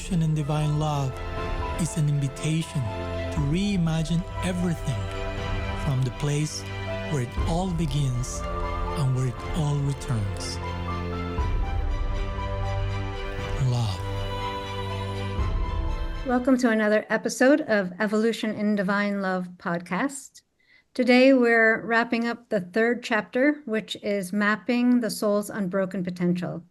Evolution in Divine Love is an invitation to reimagine everything from the place where it all begins and where it all returns. Love. Welcome to another episode of Evolution in Divine Love podcast. Today we're wrapping up the third chapter, which is mapping the soul's unbroken potential.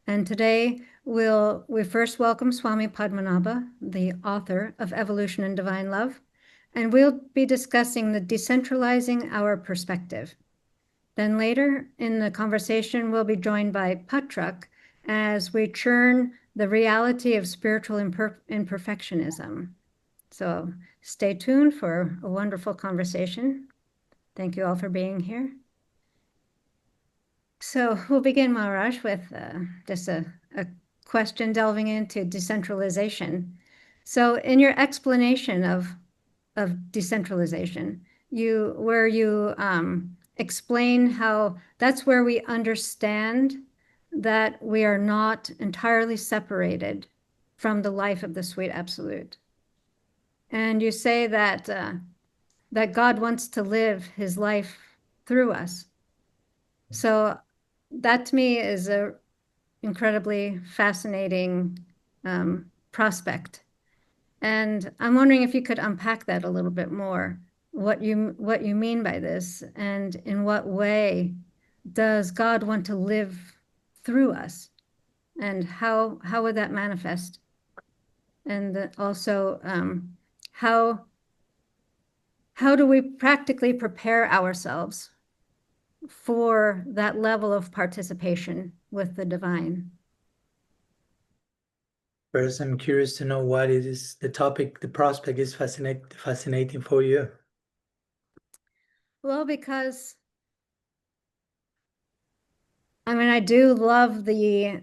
And today we first welcome Swami Padmanabha, the author of Evolution in Divine Love, and we'll be discussing the decentralizing our perspective. Then later in the conversation, we'll be joined by Patrak as we churn the reality of spiritual imperfectionism. So stay tuned for a wonderful conversation. Thank you all for being here. So we'll begin, Maharaj, with just a question delving into decentralization. So in your explanation of decentralization, you explain how that's where we understand that we are not entirely separated from the life of the sweet absolute. And you say that that God wants to live his life through us. So that to me is a incredibly fascinating prospect. And I'm wondering if you could unpack that a little bit more, what you mean by this, and in what way does God want to live through us, and how would that manifest? And also, how do we practically prepare ourselves for that level of participation with the divine? First, I'm curious to know what it is the topic, the prospect is fascinating for you. Well, because I mean, I do love the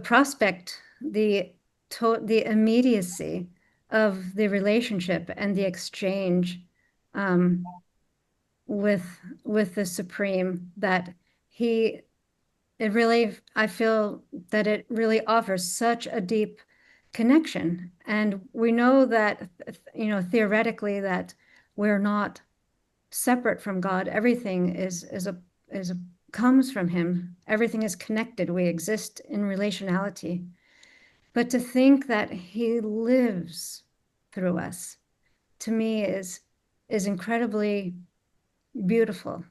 prospect, the immediacy of the relationship and the exchange with the Supreme, that I feel that it really offers such a deep connection. And we know that, theoretically, that we're not separate from God. Everything comes from him. Everything is connected. We exist in relationality. But to think that he lives through us, to me, is incredibly beautiful.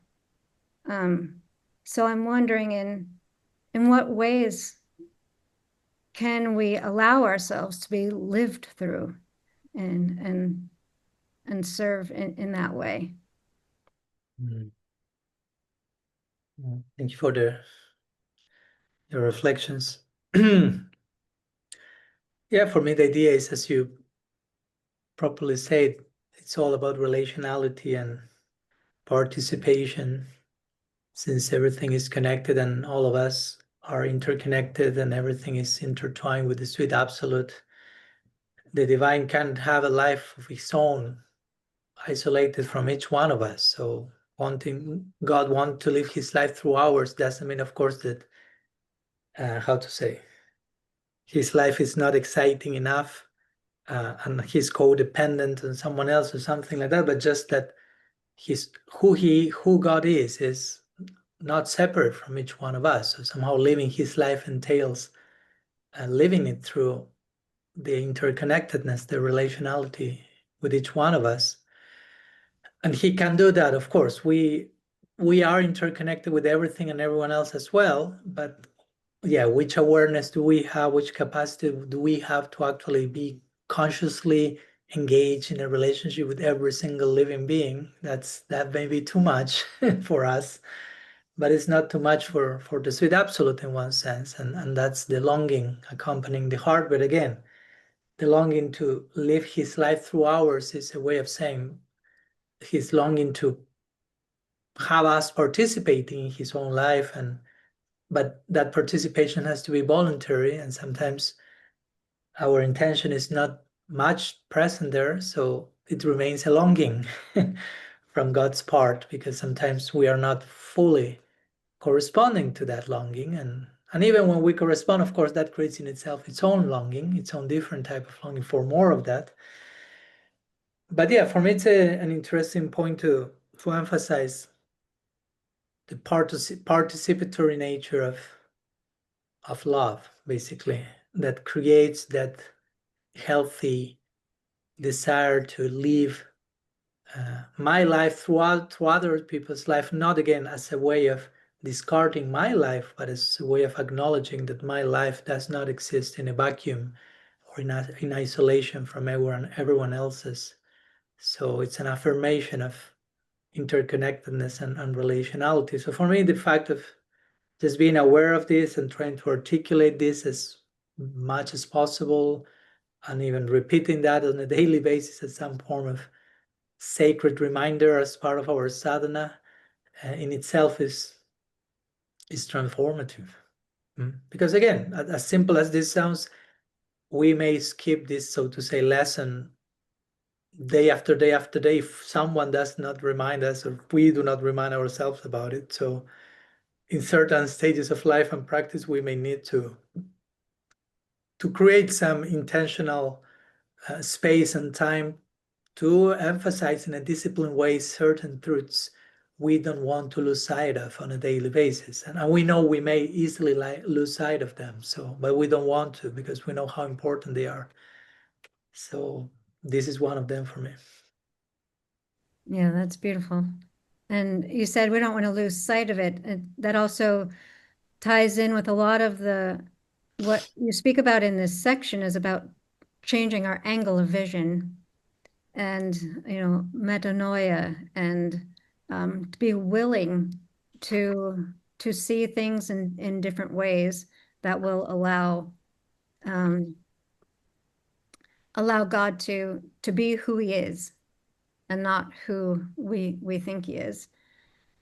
So I'm wondering in what ways can we allow ourselves to be lived through and serve in that way? Mm. Thank you for the reflections. Yeah, for me, the idea is, as you properly said, it's all about relationality and participation, since everything is connected and all of us are interconnected and everything is intertwined with the sweet absolute. The divine can't have a life of its own, isolated from each one of us. So God want to live his life through ours doesn't mean, of course, that his life is not exciting enough and he's codependent on someone else or something like that, but just that who God is not separate from each one of us. So somehow living his life entails living it through the interconnectedness, the relationality with each one of us. And he can do that, of course. We are interconnected with everything and everyone else as well, but yeah, which awareness do we have, which capacity do we have to actually be consciously engaged in a relationship with every single living being? That may be too much for us, but it's not too much for the sweet absolute in one sense, and that's the longing accompanying the heart. But again, the longing to live his life through ours is a way of saying he's longing to have us participating in his own life, but that participation has to be voluntary, and sometimes our intention is not much present there, so it remains a longing from God's part, because sometimes we are not fully corresponding to that longing, and And even when we correspond, of course, that creates in itself its own longing, its own different type of longing for more of that. But yeah, for me, it's an interesting point to emphasize the participatory nature of love, basically, that creates that healthy desire to live my life through other people's life, not again as a way of discarding my life, but as a way of acknowledging that my life does not exist in a vacuum or in isolation from everyone else's. So it's an affirmation of interconnectedness and relationality. So for me, the fact of just being aware of this and trying to articulate this as much as possible, and even repeating that on a daily basis as some form of sacred reminder as part of our sadhana, in itself is transformative. Because again, as simple as this sounds, we may skip this, so to say, lesson day after day after day if someone does not remind us, or we do not remind ourselves about it. So in certain stages of life and practice, we may need to create some intentional space and time to emphasize in a disciplined way certain truths we don't want to lose sight of on a daily basis. And we know we may easily lose sight of them, but we don't want to, because we know how important they are. So this is one of them for me. Yeah, that's beautiful. And you said we don't want to lose sight of it. And that also ties in with a lot of what you speak about in this section is about changing our angle of vision and, metanoia, and to be willing to see things in different ways that will allow God to be who he is and not who we think he is.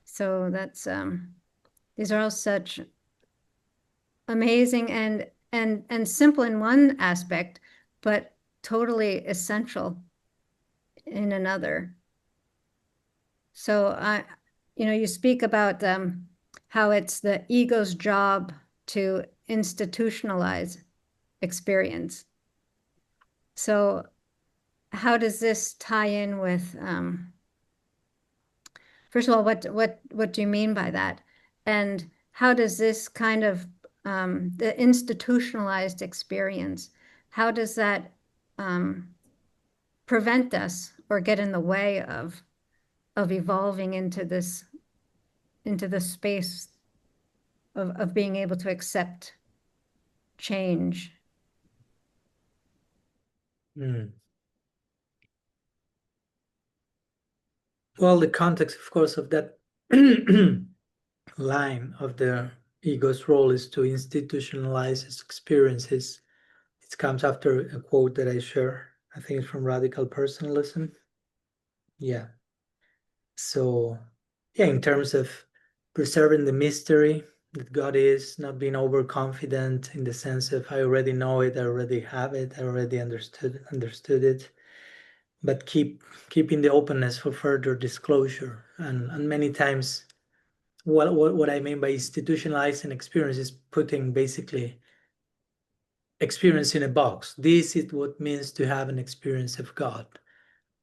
So that's these are all such amazing and simple in one aspect, but totally essential in another. So you speak about how it's the ego's job to institutionalize experience. So how does this tie in with, first of all, what do you mean by that? And how does this kind of, the institutionalized experience, how does that prevent us or get in the way of evolving into this space of being able to accept change? Well, the context, of course, of that line of the ego's role is to institutionalize its experiences. It comes after a quote that I share. I think it's from Radical Personalism. Yeah. So, yeah, in terms of preserving the mystery that God is, not being overconfident in the sense of I already know it, I already have it, I already understood it, but keeping the openness for further disclosure. And many times, what I mean by institutionalizing experience is putting basically experience in a box. This is what it means to have an experience of God.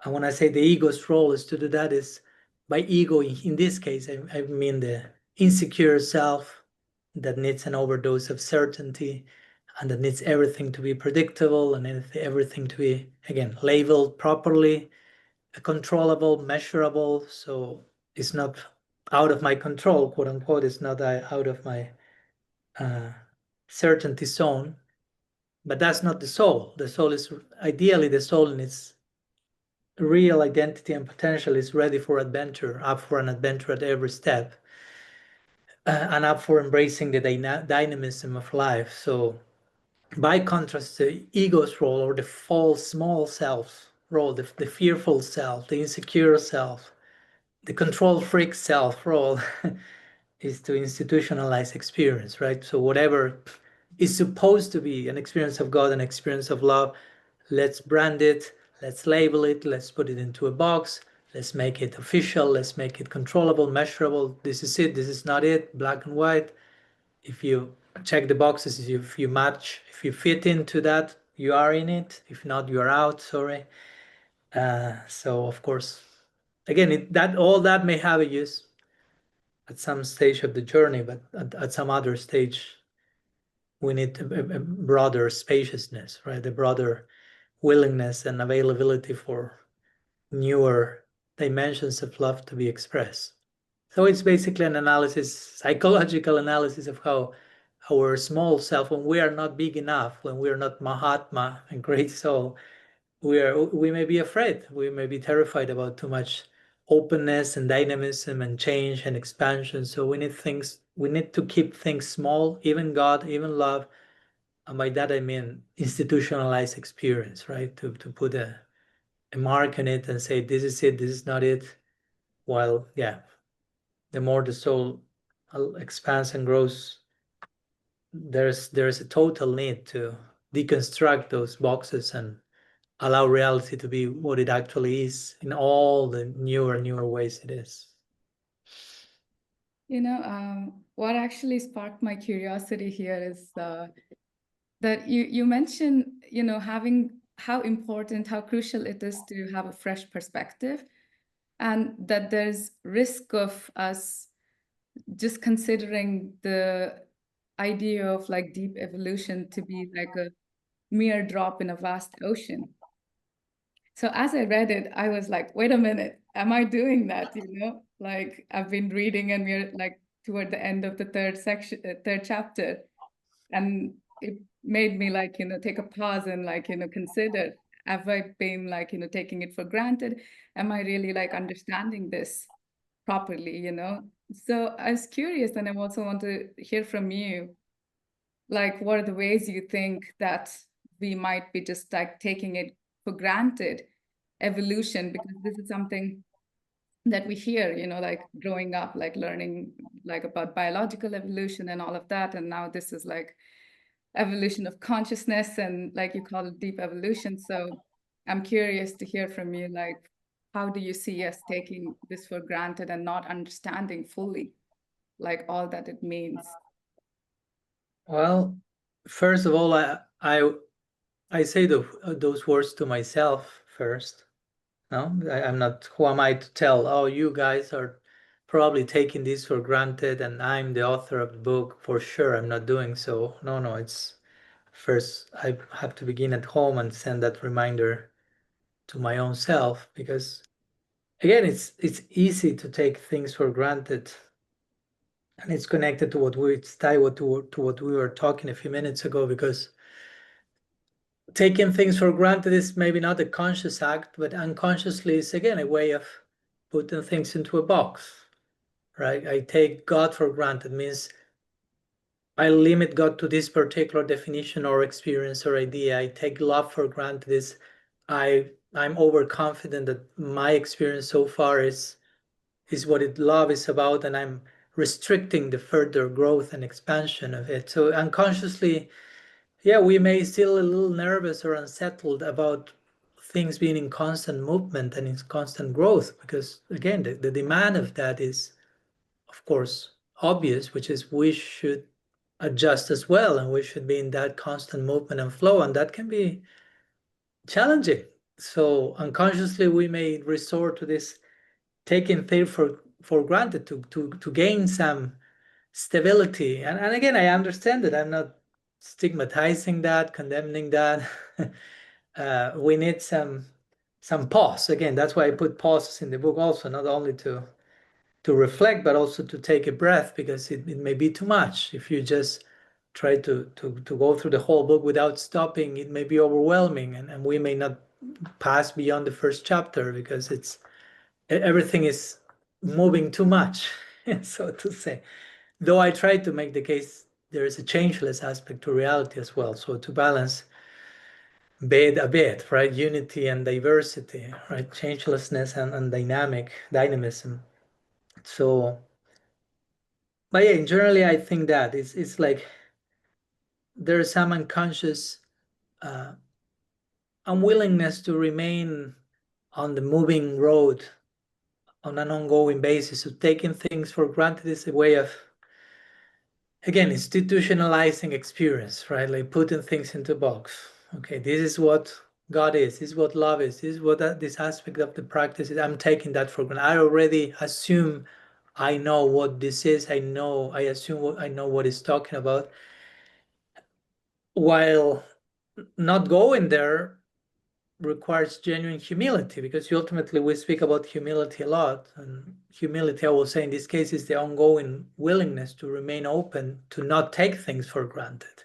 And when I say the ego's role is to do that, is by ego, in this case, I mean the insecure self that needs an overdose of certainty and that needs everything to be predictable and everything to be, again, labeled properly, controllable, measurable. So it's not out of my control, quote unquote. It's not out of my certainty zone. But that's not the soul. The soul is, ideally, the soul in its real identity and potential is ready for adventure, up for an adventure at every step, and up for embracing the dynamism of life. So by contrast, the ego's role, or the false small self role, the fearful self, the insecure self, the control freak self role is to institutionalize experience, right? So whatever is supposed to be an experience of God, an experience of love, let's brand it, let's label it, let's put it into a box, let's make it official, let's make it controllable, measurable. This is it, this is not it, black and white. If you check the boxes. If you match, if you fit into that, you are in it. If not, you are out. Sorry. So of course, again, all that may have a use at some stage of the journey, but at some other stage, we need a broader spaciousness, right? A broader willingness and availability for newer dimensions of love to be expressed. So it's basically an analysis, psychological analysis of how our small self, when we are not big enough, when we are not Mahatma and great soul, we may be afraid, we may be terrified about too much openness and dynamism and change and expansion. So we need to keep things small, even God, even love. And by that I mean institutionalized experience, right? To put a mark on it and say, this is it, this is not it. While, yeah, the more the soul expands and grows, there's a total need to deconstruct those boxes and allow reality to be what it actually is in all the newer ways it is. What actually sparked my curiosity here is that you mentioned, having how important, how crucial it is to have a fresh perspective, and that there's risk of us just considering the idea of like deep evolution to be like a mere drop in a vast ocean. So as I read it, I was like, wait a minute, am I doing that? Like I've been reading and we're like toward the end of the third chapter. And it made me like, take a pause and like, consider, have I been like, taking it for granted? Am I really like understanding this properly, So I was curious, and I also want to hear from you, like, what are the ways you think that we might be just like taking it for granted, evolution, because this is something that we hear, like growing up, like learning like about biological evolution and all of that. And now this is like evolution of consciousness, and like you call it deep evolution. So I'm curious to hear from you, like, how do you see us taking this for granted and not understanding fully like all that it means? Well, first of all, I say those words to myself first. No, I'm not, who am I to tell, oh, you guys are probably taking this for granted and I'm the author of the book. For sure, I'm not doing so. No, it's first I have to begin at home and send that reminder to my own self, because again, it's easy to take things for granted, and it's connected to what we were talking a few minutes ago, because taking things for granted is maybe not a conscious act, but unconsciously is again a way of putting things into a box, right? I take God for granted means I limit God to this particular definition or experience or idea. I take love for granted is I'm overconfident that my experience so far is what love is about, and I'm restricting the further growth and expansion of it. So unconsciously, yeah, we may feel a little nervous or unsettled about things being in constant movement and in constant growth, because again, the demand of that is, of course, obvious, which is we should adjust as well, and we should be in that constant movement and flow, and that can be challenging. So unconsciously, we may resort to this taking things for granted to gain some stability. And again, I understand that. I'm not stigmatizing that, condemning that. We need some pause. Again, that's why I put pauses in the book also, not only to reflect, but also to take a breath, because it may be too much. If you just try to go through the whole book without stopping, it may be overwhelming, and we may not pass beyond the first chapter, because everything is moving too much, so to say. Though I try to make the case there is a changeless aspect to reality as well. So to balance a bit, right? Unity and diversity, right? Changelessness and dynamism. So, but yeah, generally I think that it's like there's some unconscious unwillingness to remain on the moving road on an ongoing basis. So taking things for granted is a way of again, institutionalizing experience, right? Like putting things into a box. Okay, this is what God is. This is what love is. This is what this aspect of the practice is. I'm taking that for granted. I already assume I know what this is. I assume I know what it's talking about. While not going there requires genuine humility, because ultimately we speak about humility a lot, and humility, I will say in this case, is the ongoing willingness to remain open, to not take things for granted.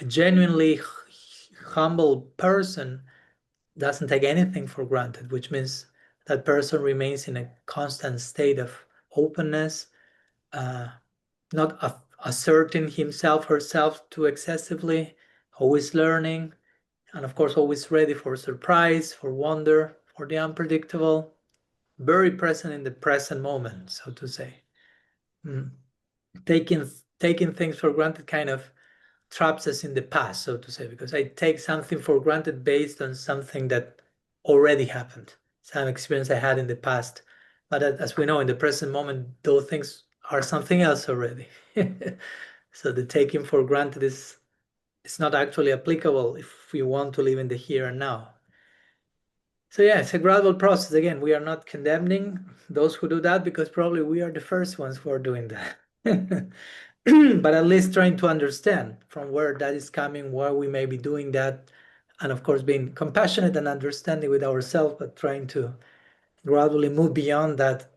A genuinely humble person doesn't take anything for granted, which means that person remains in a constant state of openness, not asserting himself, herself too excessively, always learning, and of course always ready for surprise, for wonder, for the unpredictable, very present in the present moment, so to say. Taking things for granted kind of traps us in the past, so to say, because I take something for granted based on something that already happened, some experience I had in the past. But as we know, in the present moment, those things are something else already. So the taking for granted is not actually applicable if we want to live in the here and now. So yeah, it's a gradual process. Again, we are not condemning those who do that, because probably we are the first ones who are doing that. But at least trying to understand from where that is coming, why we may be doing that, and of course being compassionate and understanding with ourselves, but trying to gradually move beyond that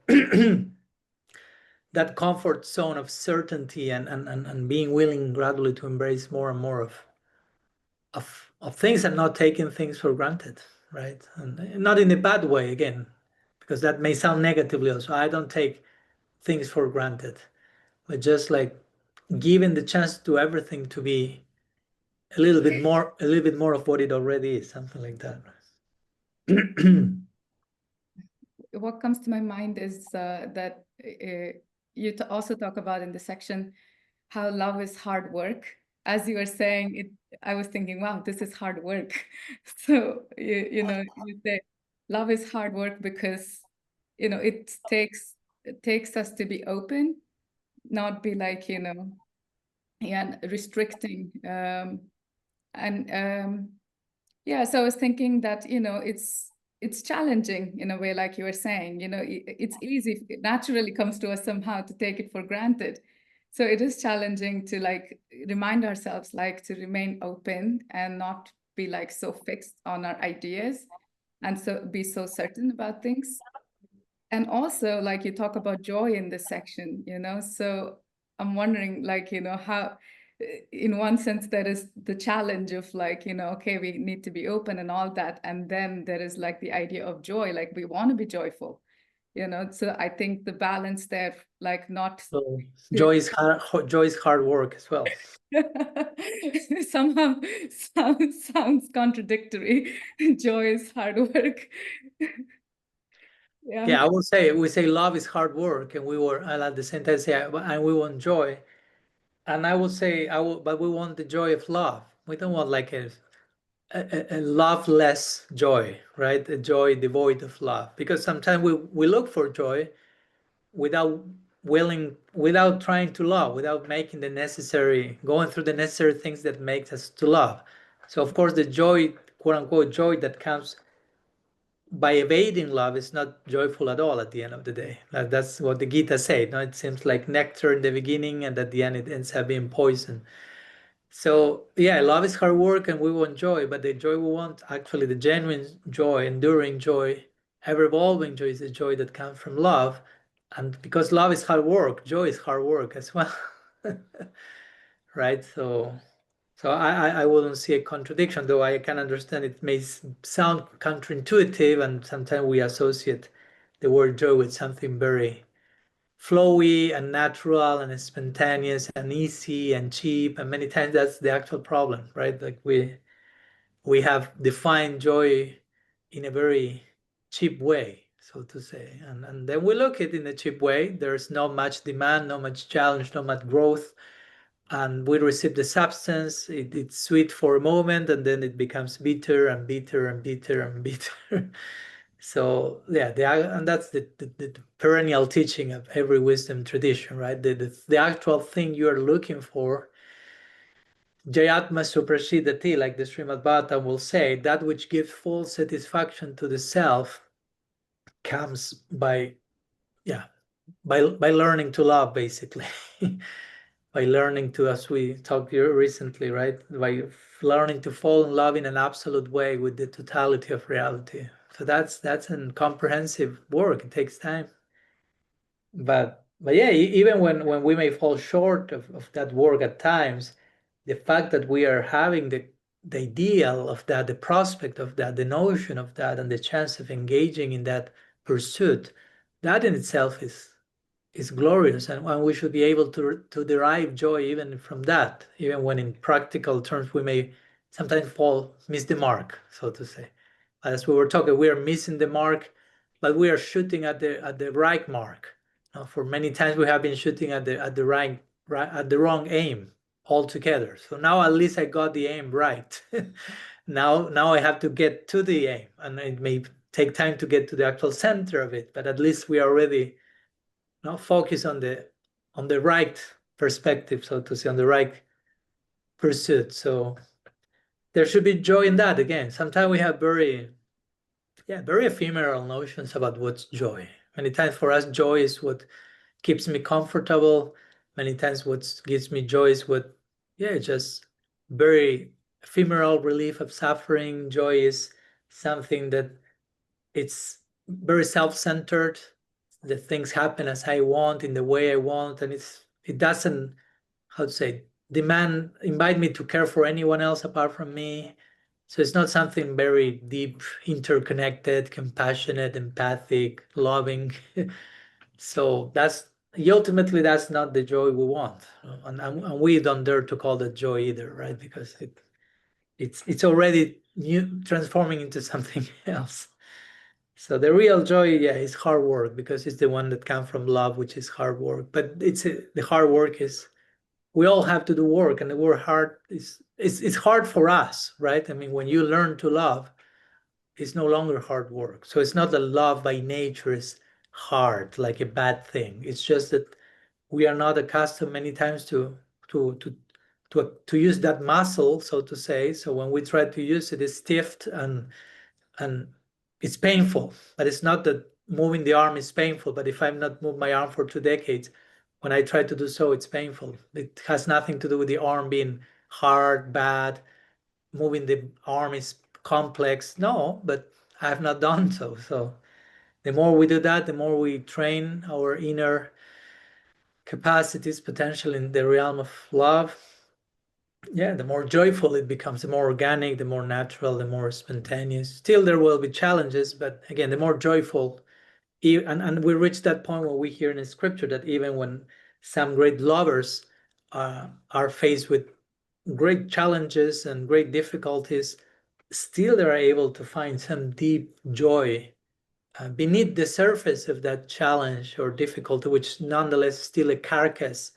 that comfort zone of certainty, and being willing gradually to embrace more and more of things, and not taking things for granted, right? And not in a bad way, again, because that may sound negatively also. I don't take things for granted, but just like giving the chance to everything to be a little bit more of what it already is, something like that. What comes to my mind is that you also talk about in the section how love is hard work. As you were saying it, I was thinking, wow, this is hard work. So you know, you say love is hard work because it takes us to be open, not be like restricting. Yeah, so I was thinking that it's challenging in a way, like you were saying. It's easy, it naturally comes to us somehow to take it for granted. So it is challenging to like remind ourselves like to remain open and not be like so fixed on our ideas and so be so certain about things. And also, like you talk about joy in this section, so I'm wondering, like, how, in one sense, there is the challenge of like, okay, we need to be open and all that. And then there is like the idea of joy, like we want to be joyful, so I think the balance there, like not. So joy is hard work as well. Somehow sounds contradictory. Joy is hard work. Yeah, I will say, we say love is hard work, and I'll at the same time say, and we want joy. And I will say, but we want the joy of love. We don't want like a loveless joy, right? A joy devoid of love. Because sometimes we look for joy without trying to love, without making going through the necessary things that make us to love. So of course the joy, quote unquote, joy that comes by evading love is not joyful at all at the end of the day. That's what the Gita said. No, it seems like nectar in the beginning, and at the end it ends up being poison. So yeah, love is hard work, and we want joy, but the joy we want, actually the genuine joy, enduring joy, ever-evolving joy, is the joy that comes from love. And because love is hard work, joy is hard work as well. Right? So I wouldn't see a contradiction, though I can understand it may sound counterintuitive, and sometimes we associate the word joy with something very flowy and natural and spontaneous and easy and cheap, and many times that's the actual problem, right? Like we have defined joy in a very cheap way, so to say, and then we look at it in a cheap way. There's not much demand, not much challenge, not much growth, and we receive the substance. It's sweet for a moment, and then it becomes bitter and bitter and bitter and bitter. So yeah, and that's the perennial teaching of every wisdom tradition, right? The actual thing you are looking for, Jayatma Suprashidati, like the Srimad Bhagavatam will say, that which gives full satisfaction to the self comes by learning to love, basically. By learning to, as we talked here recently, right? By learning to fall in love in an absolute way with the totality of reality. So that's a comprehensive work. It takes time. But yeah, even when we may fall short of that work at times, the fact that we are having the ideal of that, the prospect of that, the notion of that, and the chance of engaging in that pursuit, that in itself is glorious, and we should be able to derive joy even from that, even when in practical terms we may sometimes miss the mark, so to say. As we were talking, we are missing the mark, but we are shooting at the right mark. For many times we have been shooting at the wrong aim altogether. So now at least I got the aim right. now I have to get to the aim, and it may take time to get to the actual center of it, but at least we are already focus on the right perspective, so to say, on the right pursuit. So there should be joy in that. Again, sometimes we have very ephemeral notions about what's joy. Many times for us, joy is what keeps me comfortable. Many times what gives me joy is just very ephemeral relief of suffering. Joy is something that it's very self-centered. The things happen as I want, in the way I want, and it doesn't, how to say, invite me to care for anyone else apart from me. So it's not something very deep, interconnected, compassionate, empathic, loving. So ultimately that's not the joy we want, and we don't dare to call that joy either, right? Because it's already transforming into something else. So the real joy, is hard work, because it's the one that comes from love, which is hard work. But the hard work is, we all have to do work, and the word hard it's hard for us, right? I mean, when you learn to love, it's no longer hard work. So it's not that love by nature is hard, like a bad thing. It's just that we are not accustomed many times to use that muscle, so to say. So when we try to use it, it's stiff and it's painful. But it's not that moving the arm is painful. But if I've not moved my arm for 2 decades, when I try to do so, it's painful. It has nothing to do with the arm being hard, bad. Moving the arm is complex. No, but I have not done so. So the more we do that, the more we train our inner capacities, potential in the realm of love. Yeah, the more joyful it becomes, the more organic, the more natural, the more spontaneous. Still, there will be challenges, but again, the more joyful. And we reach that point where we hear in the scripture that even when some great lovers are faced with great challenges and great difficulties, still they are able to find some deep joy beneath the surface of that challenge or difficulty, which nonetheless is still a carcass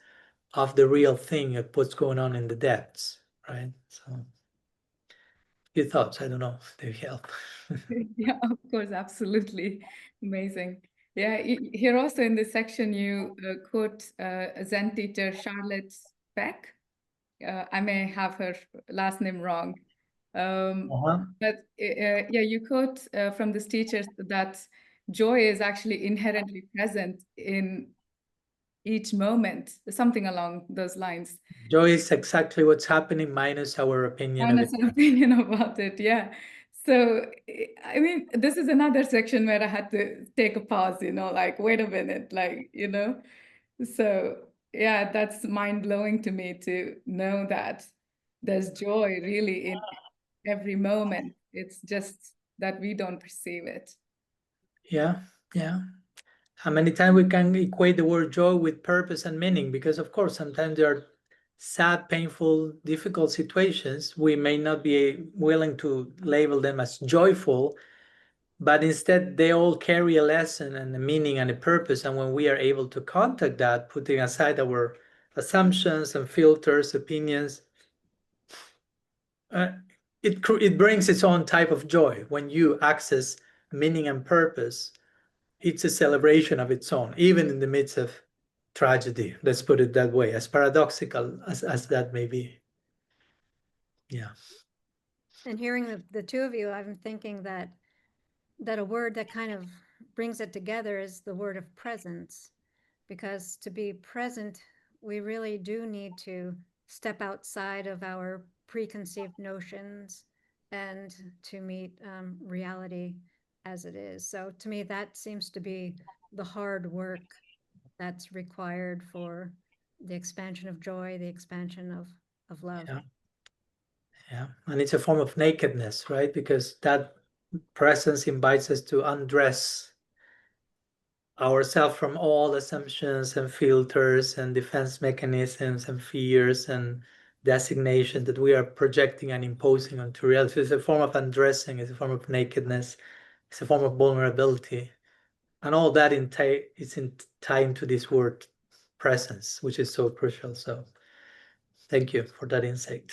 of the real thing of what's going on in the depths, right? So your thoughts, I don't know if they help. Yeah, of course, absolutely. Amazing. Yeah, here also in this section, you quote a Zen teacher, Charlotte Beck. I may have her last name wrong. But you quote from this teacher that joy is actually inherently present in each moment, something along those lines. Joy is exactly what's happening minus our opinion of it. Minus our opinion about it, yeah. So, I mean, this is another section where I had to take a pause, like, wait a minute, like, So, yeah, that's mind-blowing to me to know that there's joy really in every moment. It's just that we don't perceive it. Yeah. How many times we can equate the word joy with purpose and meaning? Because of course, sometimes there are sad, painful, difficult situations. We may not be willing to label them as joyful, but instead they all carry a lesson and a meaning and a purpose. And when we are able to contact that, putting aside our assumptions and filters, opinions, it brings its own type of joy when you access meaning and purpose it's a celebration of its own, even in the midst of tragedy. Let's put it that way, as paradoxical as that may be. Yeah. And hearing the two of you, I'm thinking that a word that kind of brings it together is the word of presence. Because to be present, we really do need to step outside of our preconceived notions and to meet reality as it is. So to me, that seems to be the hard work that's required for the expansion of joy, the expansion of love. Yeah. Yeah. And it's a form of nakedness, right? Because that presence invites us to undress ourselves from all assumptions and filters and defense mechanisms and fears and designation that we are projecting and imposing onto reality. It's a form of undressing, it's a form of nakedness, it's a form of vulnerability. And all that is in time to this word presence, which is so crucial. So thank you for that insight.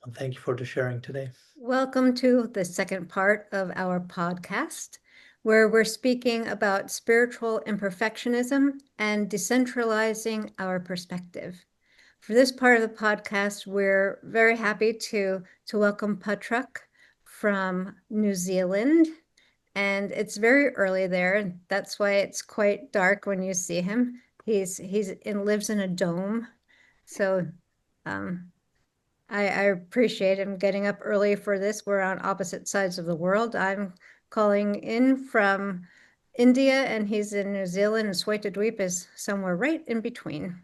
And thank you for the sharing today. Welcome to the second part of our podcast, where we're speaking about spiritual imperfectionism and decentralizing our perspective. For this part of the podcast, we're very happy to welcome Patrak from New Zealand. And it's very early there, and that's why it's quite dark when you see him. Lives in a dome. So I appreciate him getting up early for this. We're on opposite sides of the world. I'm calling in from India, and he's in New Zealand, and Svetadvīpā is somewhere right in between.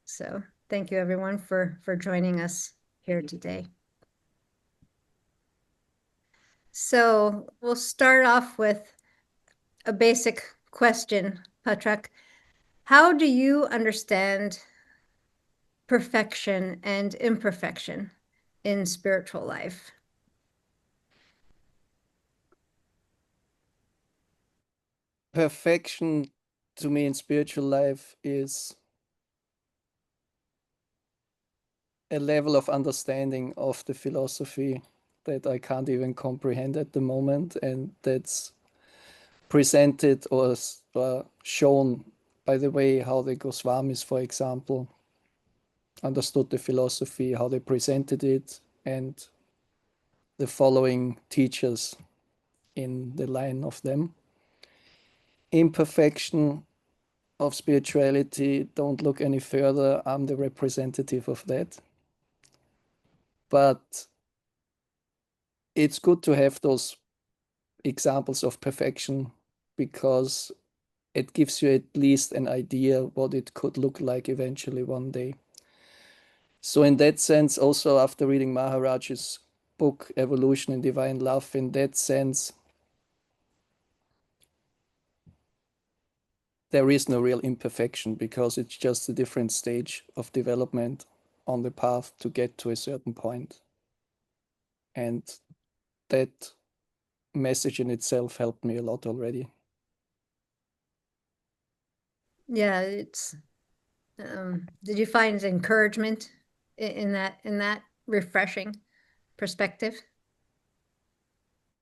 So thank you, everyone, for joining us here today. So we'll start off with a basic question, Patrak. How do you understand perfection and imperfection in spiritual life? Perfection to me in spiritual life is a level of understanding of the philosophy that I can't even comprehend at the moment, and that's presented or shown by the way how the Goswamis, for example, understood the philosophy, how they presented it, and the following teachers in the line of them. Imperfection of spirituality, don't look any further. I'm the representative of that. But it's good to have those examples of perfection because it gives you at least an idea what it could look like eventually one day. So in that sense, also after reading Maharaj's book, Evolution in Divine Love, in that sense, there is no real imperfection because it's just a different stage of development on the path to get to a certain point. And that message in itself helped me a lot already. Yeah, it's did you find encouragement in that refreshing perspective?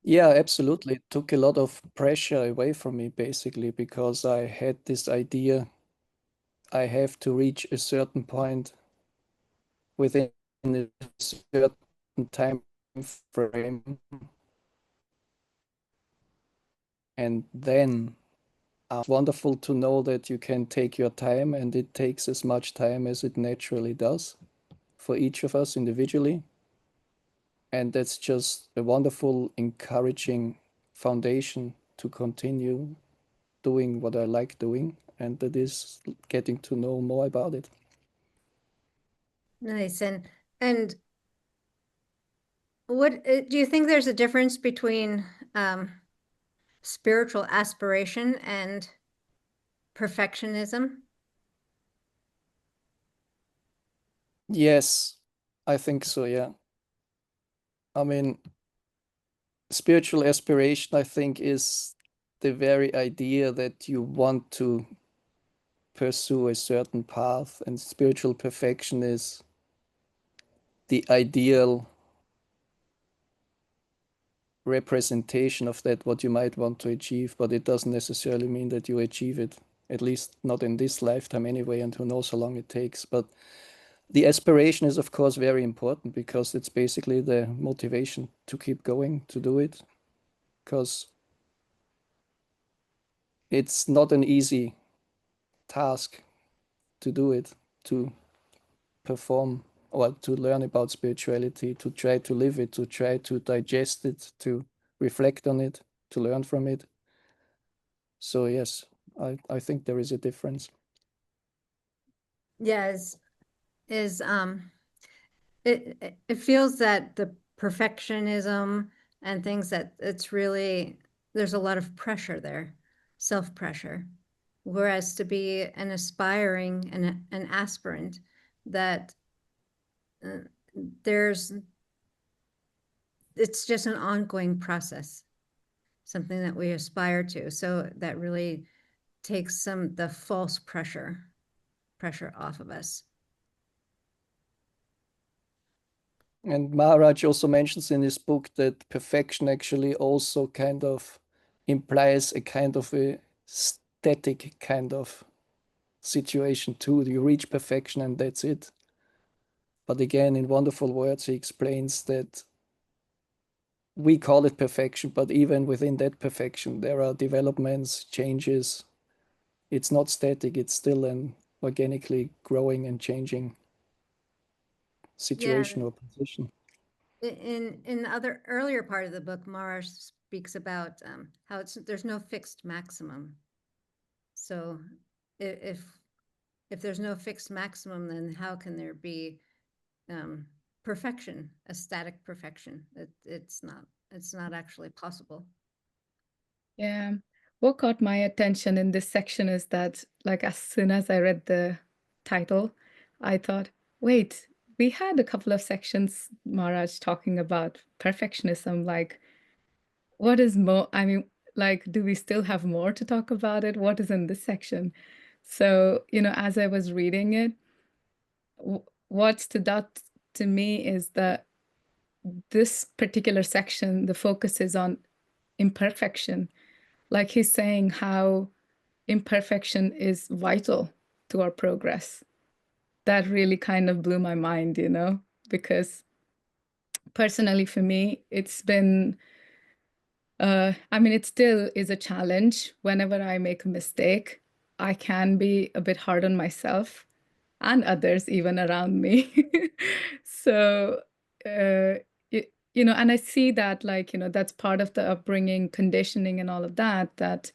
Yeah, absolutely. It took a lot of pressure away from me, basically, because I had this idea I have to reach a certain point within a certain time frame. And then it's wonderful to know that you can take your time, and it takes as much time as it naturally does for each of us individually. And that's just a wonderful, encouraging foundation to continue doing what I like doing, and that is getting to know more about it. Nice. And what do you think there's a difference between spiritual aspiration and perfectionism? Yes, I think so, yeah. I mean, spiritual aspiration, I think, is the very idea that you want to pursue a certain path, and spiritual perfection is the ideal representation of that, what you might want to achieve, but it doesn't necessarily mean that you achieve it, at least not in this lifetime anyway, and who knows how long it takes. But the aspiration is, of course, very important, because it's basically the motivation to keep going, to do it, because it's not an easy task to do it, to perform or to learn about spirituality, to try to live it, to try to digest it, to reflect on it, to learn from it. So yes, I think there is a difference. Yes, it feels that the perfectionism and things, that it's really, there's a lot of pressure there, self-pressure. Whereas to be an aspiring and an aspirant, that it's just an ongoing process, something that we aspire to. So that really takes the false pressure off of us. And Maharaj also mentions in his book that perfection actually also kind of implies a kind of a static kind of situation too. You reach perfection and that's it. But again, in wonderful words, he explains that we call it perfection, but even within that perfection, there are developments, changes. It's not static, it's still an organically growing and changing situation or position. In the other earlier part of the book, Maharaj speaks about how there's no fixed maximum. So if there's no fixed maximum, then how can there be perfection, a static perfection? It's not actually possible. Yeah. What caught my attention in this section is that, like, as soon as I read the title, I thought, wait, we had a couple of sections, Maharaj, talking about perfectionism. Like, what is more? I mean, like, do we still have more to talk about it? What is in this section? So, as I was reading it, what stood out to me is that this particular section, the focus is on imperfection. Like, he's saying how imperfection is vital to our progress. That really kind of blew my mind, because personally for me, it's been, it still is a challenge. Whenever I make a mistake, I can be a bit hard on myself and others even around me. So, and I see that, like, that's part of the upbringing, conditioning and all of that,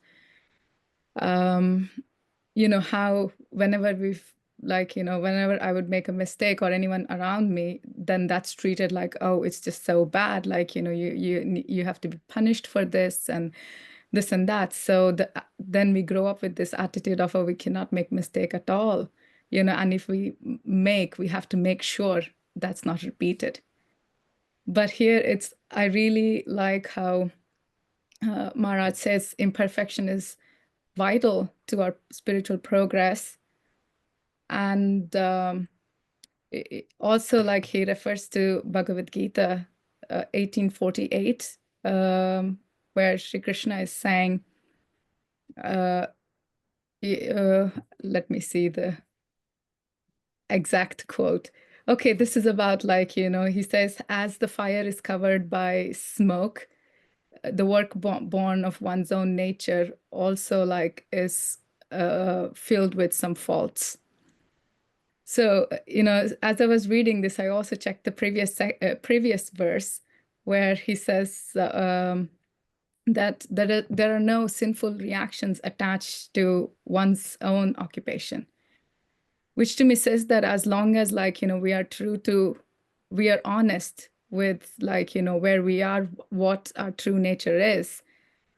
how whenever whenever I would make a mistake or anyone around me, then that's treated like, oh, it's just so bad. Like, you have to be punished for this and this and that. So then we grow up with this attitude of, oh, we cannot make mistake at all, and if we have to make sure that's not repeated. But here I really like how Maharaj says imperfection is vital to our spiritual progress. And also, like, he refers to Bhagavad Gita 18:48, where Sri Krishna is saying, let me see the exact quote. Okay, this is about, like, he says, as the fire is covered by smoke, the work born of one's own nature also, like, is filled with some faults. So, as I was reading this, I also checked the previous verse where he says that there are no sinful reactions attached to one's own occupation, which to me says that as long as, like, we are honest with, like, where we are, what our true nature is,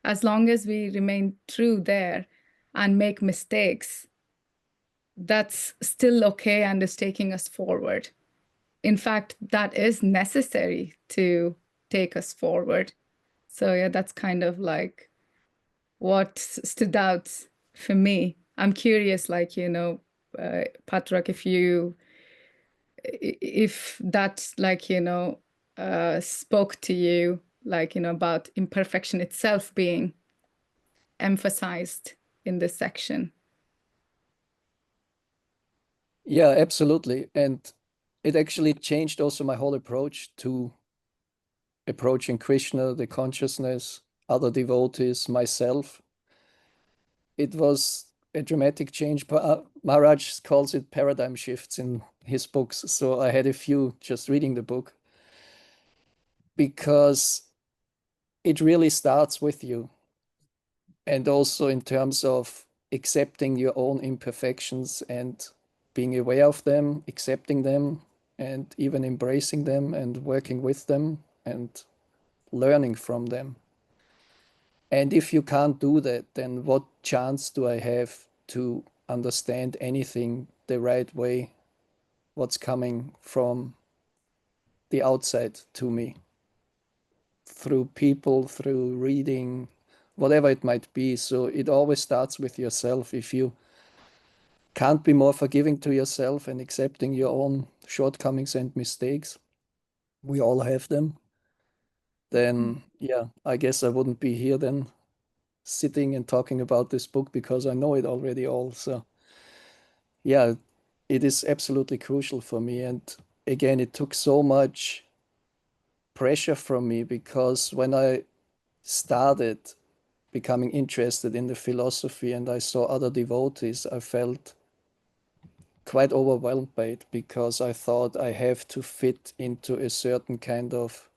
as long as we remain true there and make mistakes, that's still okay and is taking us forward. In fact, that is necessary to take us forward. So yeah, that's kind of like what stood out for me. I'm curious, like, Patrak, if that, like, spoke to you, like, about imperfection itself being emphasized in this section. Yeah, absolutely. And it actually changed also my whole approach to approaching Krishna, the consciousness, other devotees, myself. It was a dramatic change. Maharaj calls it paradigm shifts in his books. So I had a few just reading the book, because it really starts with you. And also in terms of accepting your own imperfections and being aware of them, accepting them, and even embracing them and working with them and learning from them. And if you can't do that, then what chance do I have to understand anything the right way, what's coming from the outside to me? Through people, through reading, whatever it might be. So it always starts with yourself. If you can't be more forgiving to yourself and accepting your own shortcomings and mistakes, we all have them, then yeah, I guess I wouldn't be here then sitting and talking about this book, because I know it already all. So yeah, it is absolutely crucial for me. And again, it took so much pressure from me, because when I started becoming interested in the philosophy and I saw other devotees, I felt quite overwhelmed by it, because I thought I have to fit into a certain kind of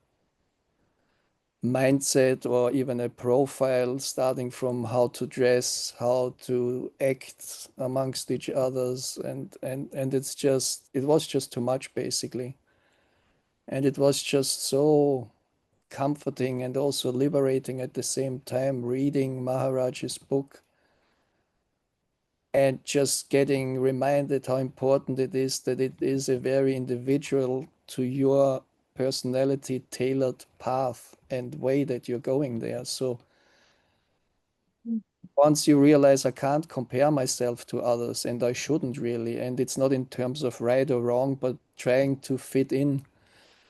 mindset or even a profile, starting from how to dress, how to act amongst each others, and it was just too much, basically. And it was just so comforting and also liberating at the same time, reading Maharaj's book and just getting reminded how important it is that it is a very individual, to your personality tailored path and way that you're going there. So once you realize I can't compare myself to others, and I shouldn't really, and it's not in terms of right or wrong, but trying to fit in.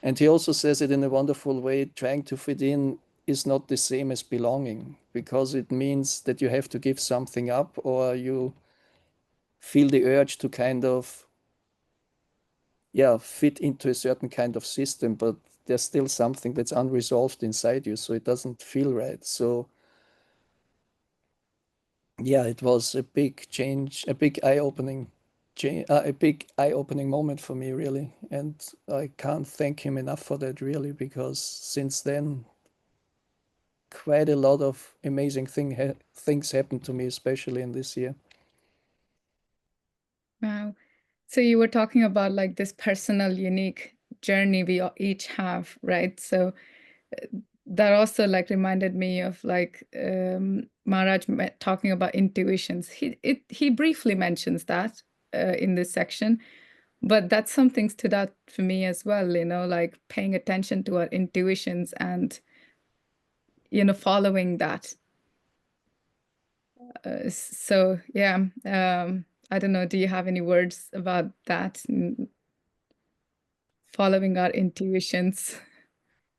And he also says it in a wonderful way, trying to fit in is not the same as belonging, because it means that you have to give something up, or you feel the urge to kind of, yeah, fit into a certain kind of system, but there's still something that's unresolved inside you, so it doesn't feel right. So yeah, it was a big change, a big eye-opening moment for me, really. And I can't thank him enough for that, really, because since then, quite a lot of amazing things happened to me, especially in this year. Wow. So you were talking about like this personal, unique journey we each have, right? So that also like reminded me of like Maharaj talking about intuitions. He briefly mentions that in this section, but that's something stood out for me as well, like paying attention to our intuitions and, following that. So yeah, I don't know, do you have any words about that? Following our intuitions?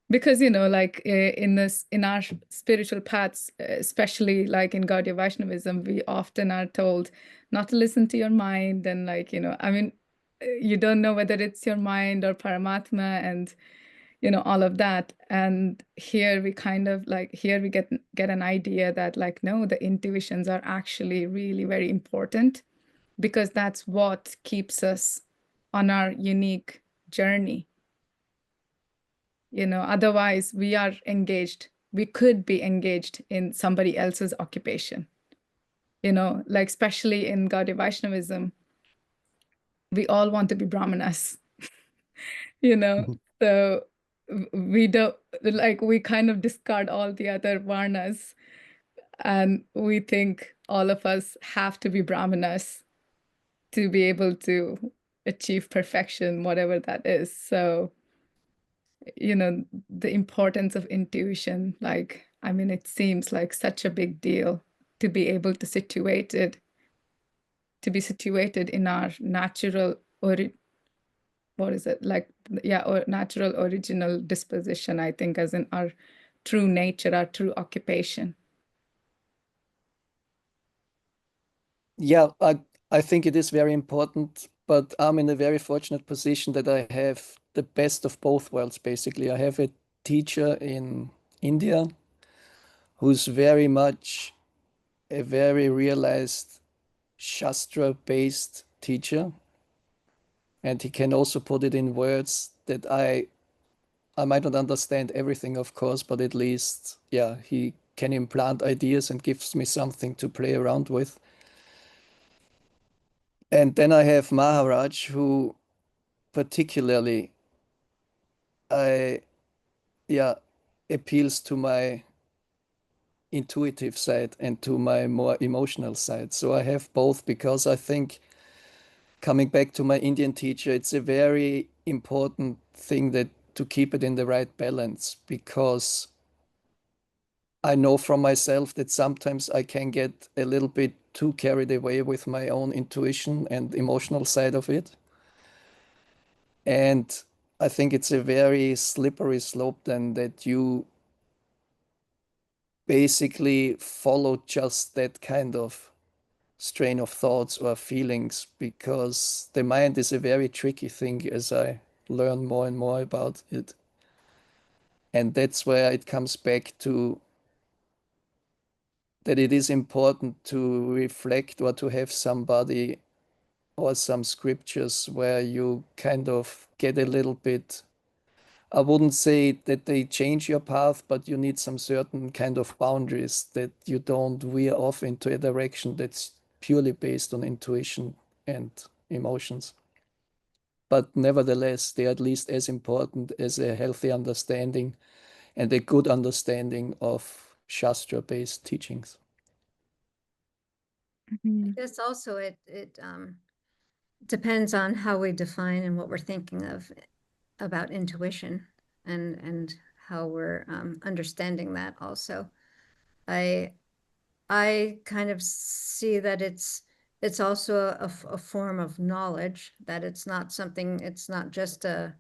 Because, like in our spiritual paths, especially like in Gaudiya Vaishnavism, we often are told not to listen to your mind. And like, I mean, you don't know whether it's your mind or Paramatma and, all of that. And here we kind of like, here we get an idea that like, no, the intuitions are actually really very important, because that's what keeps us on our unique journey. Otherwise we are engaged. We could be engaged in somebody else's occupation. Like especially in Gaudiya Vaishnavism, we all want to be Brahmanas. So we don't like, we kind of discard all the other Varnas, and we think all of us have to be Brahmanas to be able to achieve perfection, whatever that is. So the importance of intuition, like, I mean, it seems like such a big deal to be able to be situated in our natural, or what is it, like, yeah, or natural original disposition, I think, as in our true nature, our true occupation? Yeah, I think it is very important, but I'm in a very fortunate position that I have the best of both worlds, basically. I have a teacher in India who's very much a very realized Shastra-based teacher. And he can also put it in words that I might not understand everything, of course, but at least, yeah, he can implant ideas and gives me something to play around with. And then I have Maharaj, who particularly yeah, appeals to my intuitive side and to my more emotional side. So I have both, because I think, coming back to my Indian teacher, it's a very important thing that to keep it in the right balance, because I know from myself that sometimes I can get a little bit too carried away with my own intuition and emotional side of it. And I think it's a very slippery slope then, that you basically follow just that kind of strain of thoughts or feelings, because the mind is a very tricky thing as I learn more and more about it. And that's where it comes back to that it is important to reflect or to have somebody or some scriptures where you kind of get a little bit, I wouldn't say that they change your path, but you need some certain kind of boundaries that you don't veer off into a direction that's purely based on intuition and emotions. But nevertheless, they are at least as important as a healthy understanding and a good understanding of Shastra-based teachings. I guess also it depends on how we define and what we're thinking of about intuition, and how we're understanding that also. I kind of see that it's also a form of knowledge, that it's not something, it's not just a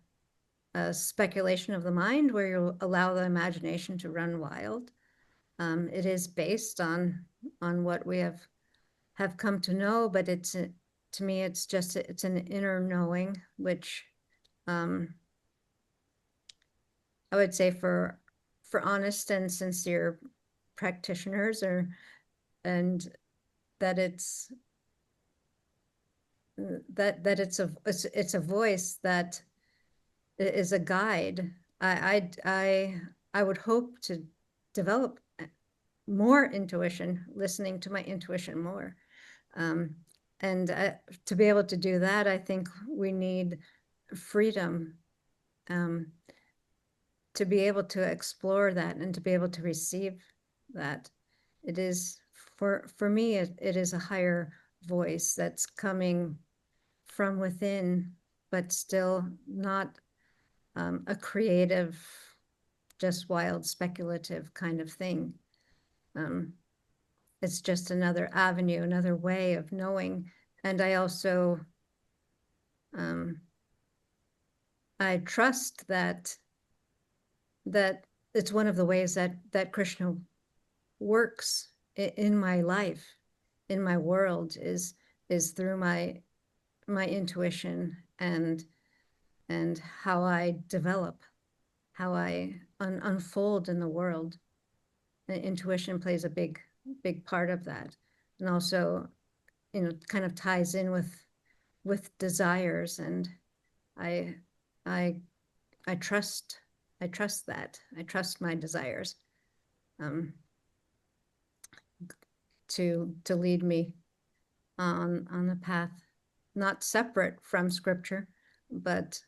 speculation of the mind where you allow the imagination to run wild. It is based on what we have come to know, but it's to me it's just it's an inner knowing, which I would say for honest and sincere practitioners, and that it's it's a voice that is a guide. I would hope to develop more intuition, listening to my intuition more. And to be able to do that, I think we need freedom, to be able to explore that and to be able to receive that. It is, for me, it is a higher voice that's coming from within, but still not a creative, just wild, speculative kind of thing. It's just another avenue, another way of knowing. And I also, I trust that it's one of the ways that Krishna works in my life, in my world, is through my intuition and how I develop, how I unfold in the world. And intuition plays a big part of that, and also, kind of ties in with desires. And I trust that. I trust my desires to lead me on the path, not separate from scripture, but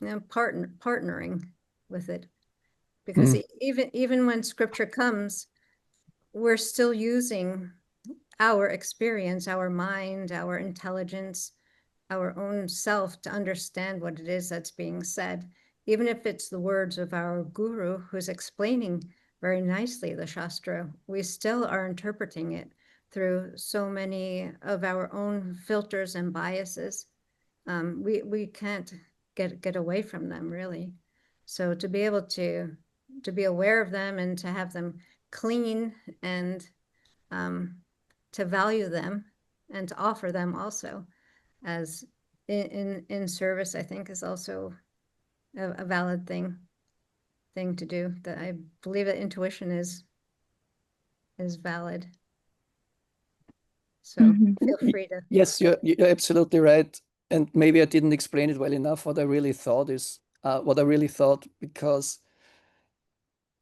partnering with it. Because even when scripture comes, we're still using our experience, our mind, our intelligence, our own self to understand what it is that's being said. Even if it's the words of our guru who's explaining very nicely the Shastra, we still are interpreting it through so many of our own filters and biases. We can't get away from them, really. So to be able to be aware of them and to have them clean and to value them and to offer them also as in service, I think is also a valid thing to do. That I believe that intuition is valid. So feel free to. Yes, you're absolutely right. And maybe I didn't explain it well enough. What I really thought because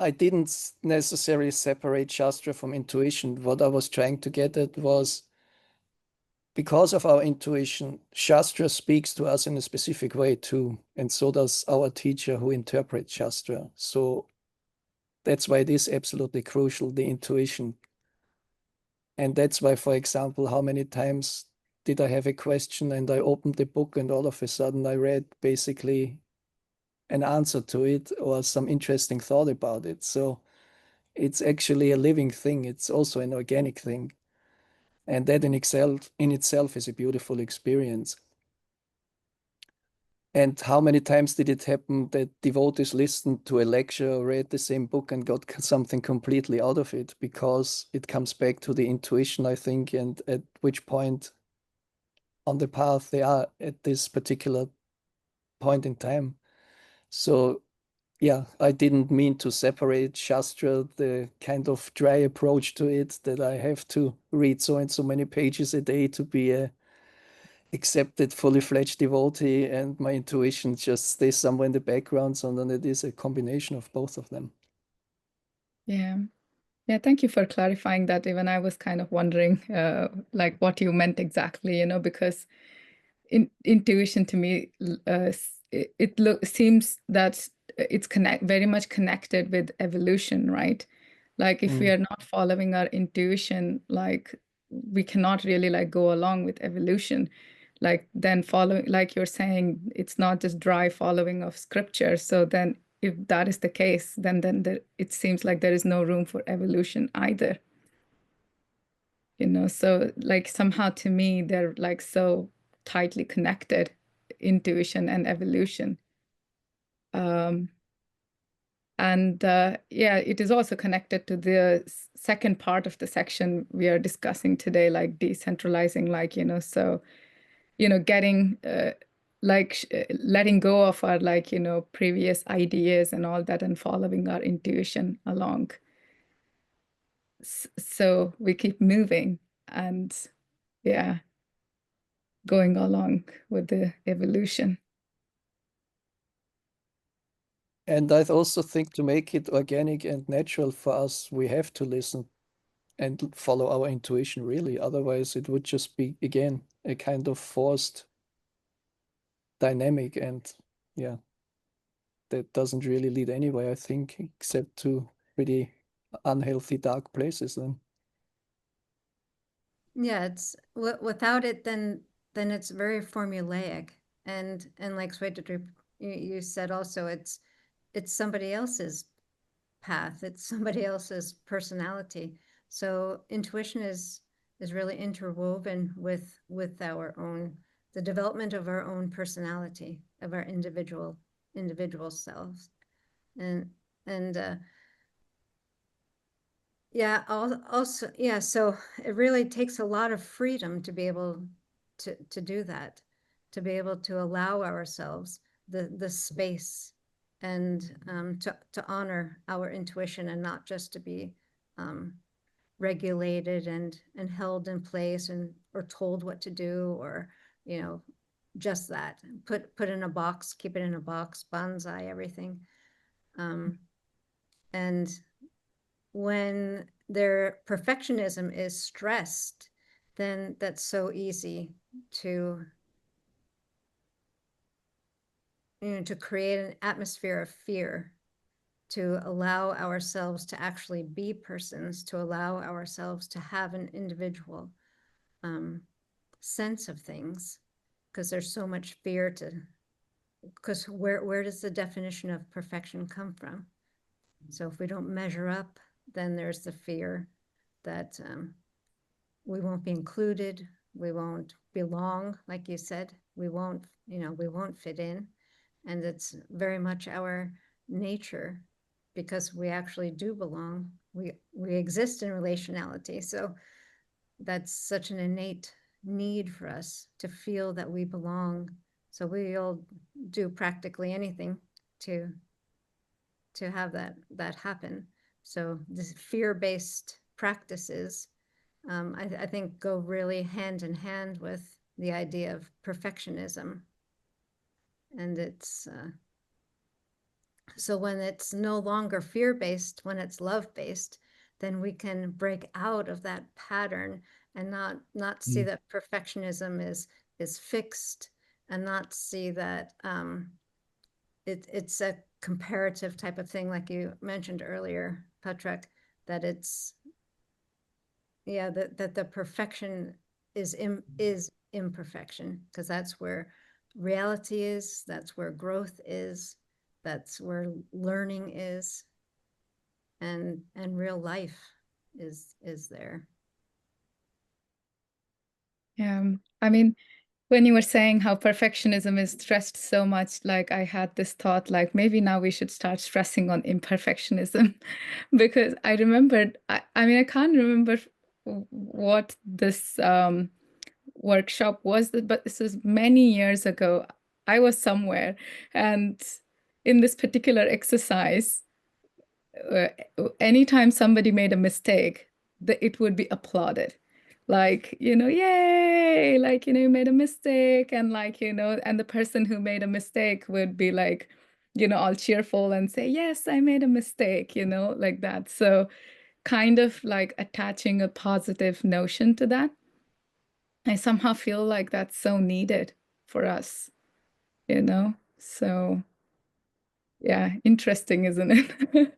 I didn't necessarily separate Shastra from intuition. What I was trying to get at was, because of our intuition, Shastra speaks to us in a specific way too. And so does our teacher who interprets Shastra. So that's why it is absolutely crucial, the intuition. And that's why, for example, how many times did I have a question and I opened the book and all of a sudden I read basically an answer to it or some interesting thought about it. So it's actually a living thing. It's also an organic thing. And that in itself is a beautiful experience. And how many times did it happen that devotees listened to a lecture or read the same book and got something completely out of it, because it comes back to the intuition, I think, and at which point on the path they are at this particular point in time. So yeah, I didn't mean to separate Shastra, the kind of dry approach to it that I have to read so and so many pages a day to be a accepted, fully fledged devotee, and my intuition just stays somewhere in the background. So then it is a combination of both of them. Yeah. Yeah, thank you for clarifying that. Even I was kind of wondering like what you meant exactly, because intuition to me, it seems that it's very much connected with evolution, right? Like if we are not following our intuition, like we cannot really like go along with evolution. Like then following, like you're saying, it's not just dry following of scripture. So then if that is the case, then it seems like there is no room for evolution either. So like somehow to me, they're like so tightly connected, intuition and evolution. And yeah, it is also connected to the second part of the section we are discussing today, like decentralizing, like, so, getting letting go of our like, previous ideas and all that and following our intuition along. So we keep moving and yeah, going along with the evolution. And I also think to make it organic and natural for us, we have to listen and follow our intuition, really. Otherwise, it would just be, again, a kind of forced dynamic. And yeah, that doesn't really lead anywhere, I think, except to pretty unhealthy, dark places then. Yeah, it's without it, then it's very formulaic, and like Svetadvīpā, you said also, it's somebody else's path, it's somebody else's personality. So intuition is really interwoven with the development of our own personality, of our individual selves, and yeah, also, yeah, so it really takes a lot of freedom to be able to do that, to be able to allow ourselves the space and to honor our intuition, and not just to be regulated and held in place or told what to do, or just that, put in a box, keep it in a box, bonsai everything. And when their perfectionism is stressed, then that's so easy to to create an atmosphere of fear, to allow ourselves to actually be persons, to allow ourselves to have an individual sense of things, because there's so much fear because where does the definition of perfection come from? So if we don't measure up, then there's the fear that we won't be included, we won't belong, like you said, we won't fit in. And it's very much our nature, because we actually do belong. We exist in relationality. So that's such an innate need for us to feel that we belong. So we'll do practically anything to have that happen. So this fear-based practices, I think, go really hand in hand with the idea of perfectionism. And it's so when it's no longer fear-based, when it's love-based, then we can break out of that pattern and not see that perfectionism is fixed, and not see that it's a comparative type of thing, like you mentioned earlier, Patrak, that it's, yeah, that the perfection is imperfection, because that's where reality is, that's where growth is, that's where learning is, and real life is there. Yeah, I mean, when you were saying how perfectionism is stressed so much, like I had this thought, like maybe now we should start stressing on imperfectionism, because I remembered, I mean, I can't remember what this workshop was, but this was many years ago. I was somewhere, and in this particular exercise, anytime somebody made a mistake, it would be applauded. Like, yay, like, you made a mistake. And like, and the person who made a mistake would be like, all cheerful and say, yes, I made a mistake, like that. So kind of like attaching a positive notion to that. I somehow feel like that's so needed for us, So yeah, interesting, isn't it?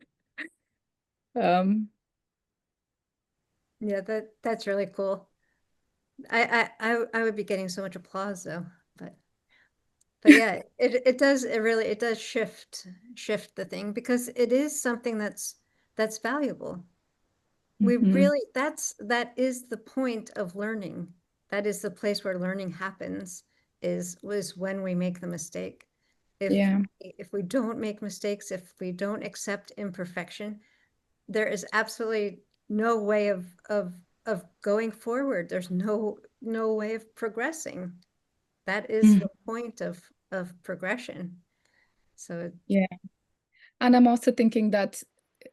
Yeah, that's really cool. I would be getting so much applause though, but yeah, it does shift the thing, because it is something that's valuable. We really, that is the point of learning. That is the place where learning happens, was when we make the mistake. If we don't make mistakes, if we don't accept imperfection, there is absolutely no way of going forward. There's no way of progressing. That is the point of progression. So yeah. And I'm also thinking that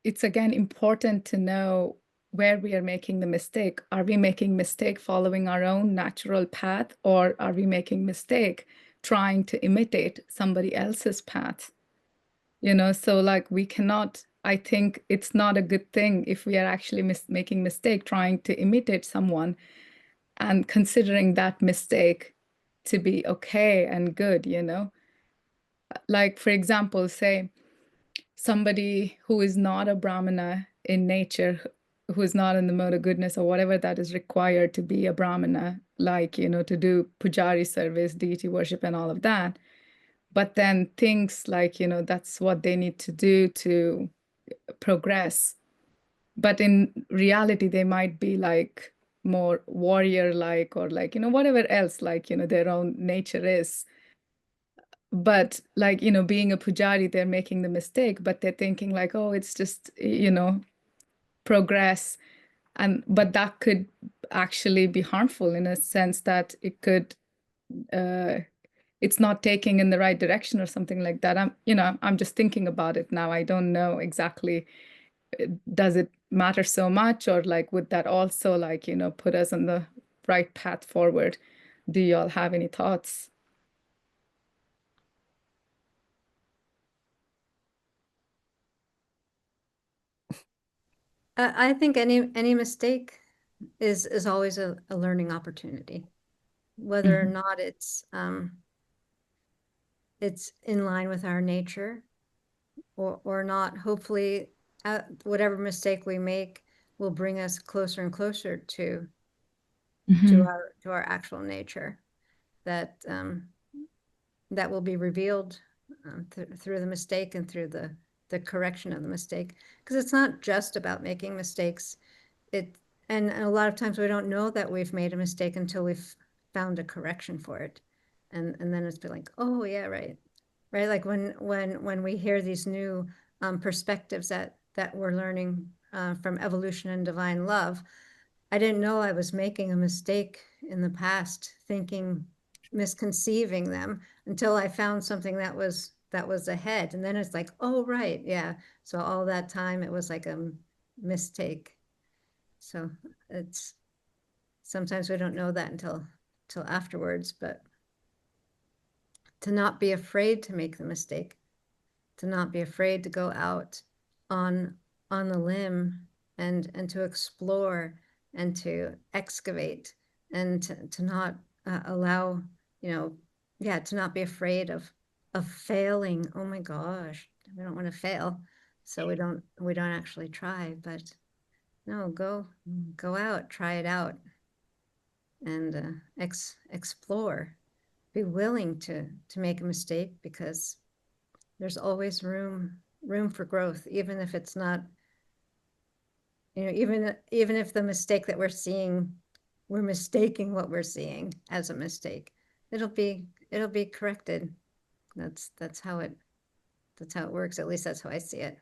it's again important to know where we are making the mistake. Are we making mistake following our own natural path, or are we making mistake trying to imitate somebody else's path? So like we cannot, I think it's not a good thing if we are actually making mistake trying to imitate someone and considering that mistake to be okay and good, Like, for example, say somebody who is not a Brahmana in nature, who is not in the mode of goodness or whatever that is required to be a Brahmana, like, to do pujari service, deity worship and all of that. But then things like, that's what they need to do to progress. But in reality, they might be like more warrior-like, or like, whatever else, like, their own nature is. But like, being a pujari, they're making the mistake, but they're thinking like, oh, it's just, progress. But that could actually be harmful in a sense that it could, it's not taking in the right direction or something like that. I'm just thinking about it now. I don't know exactly, does it matter so much, or like, would that also like, put us on the right path forward? Do you all have any thoughts? I think any mistake is always a learning opportunity, whether or not it's in line with our nature or not. Hopefully, whatever mistake we make will bring us closer and closer to our actual nature. That that will be revealed through the mistake and through the correction of the mistake, because it's not just about making mistakes. And a lot of times we don't know that we've made a mistake until we've found a correction for it, and then it's been like, oh yeah, right, right? Like when we hear these new perspectives that we're learning from evolution and divine love, I didn't know I was making a mistake in the past, misconceiving them, until I found something that was ahead. And then it's like, oh, right, yeah. So all that time it was like a mistake. So it's sometimes we don't know that until afterwards, but to not be afraid to make the mistake, to not be afraid to go out on the limb and to explore and to excavate, and to not allow, yeah, to not be afraid of failing. Oh my gosh, we don't want to fail, so we don't actually try. But no, go out, try it out, and explore. Be willing to make a mistake, because there's always room for growth, even if it's not, even if the mistake that we're seeing, we're mistaking what we're seeing as a mistake. It'll be corrected. That's how it works. At least that's how I see it.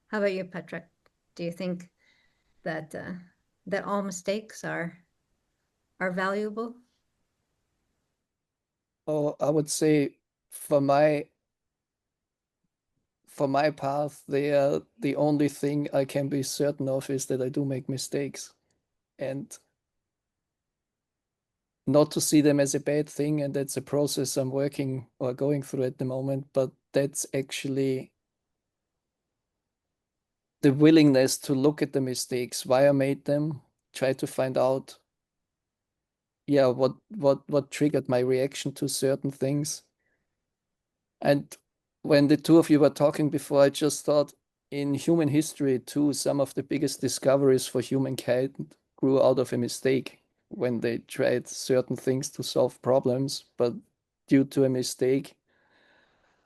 How about you, Patrak? Do you think that that all mistakes are valuable? Oh, I would say for my path, the only thing I can be certain of is that I do make mistakes, and not to see them as a bad thing. And that's a process I'm working or going through at the moment, but that's actually the willingness to look at the mistakes, why I made them, try to find out, yeah, what triggered my reaction to certain things. And when the two of you were talking before, I just thought, in human history too, some of the biggest discoveries for humankind grew out of a mistake, when they tried certain things to solve problems, but due to a mistake,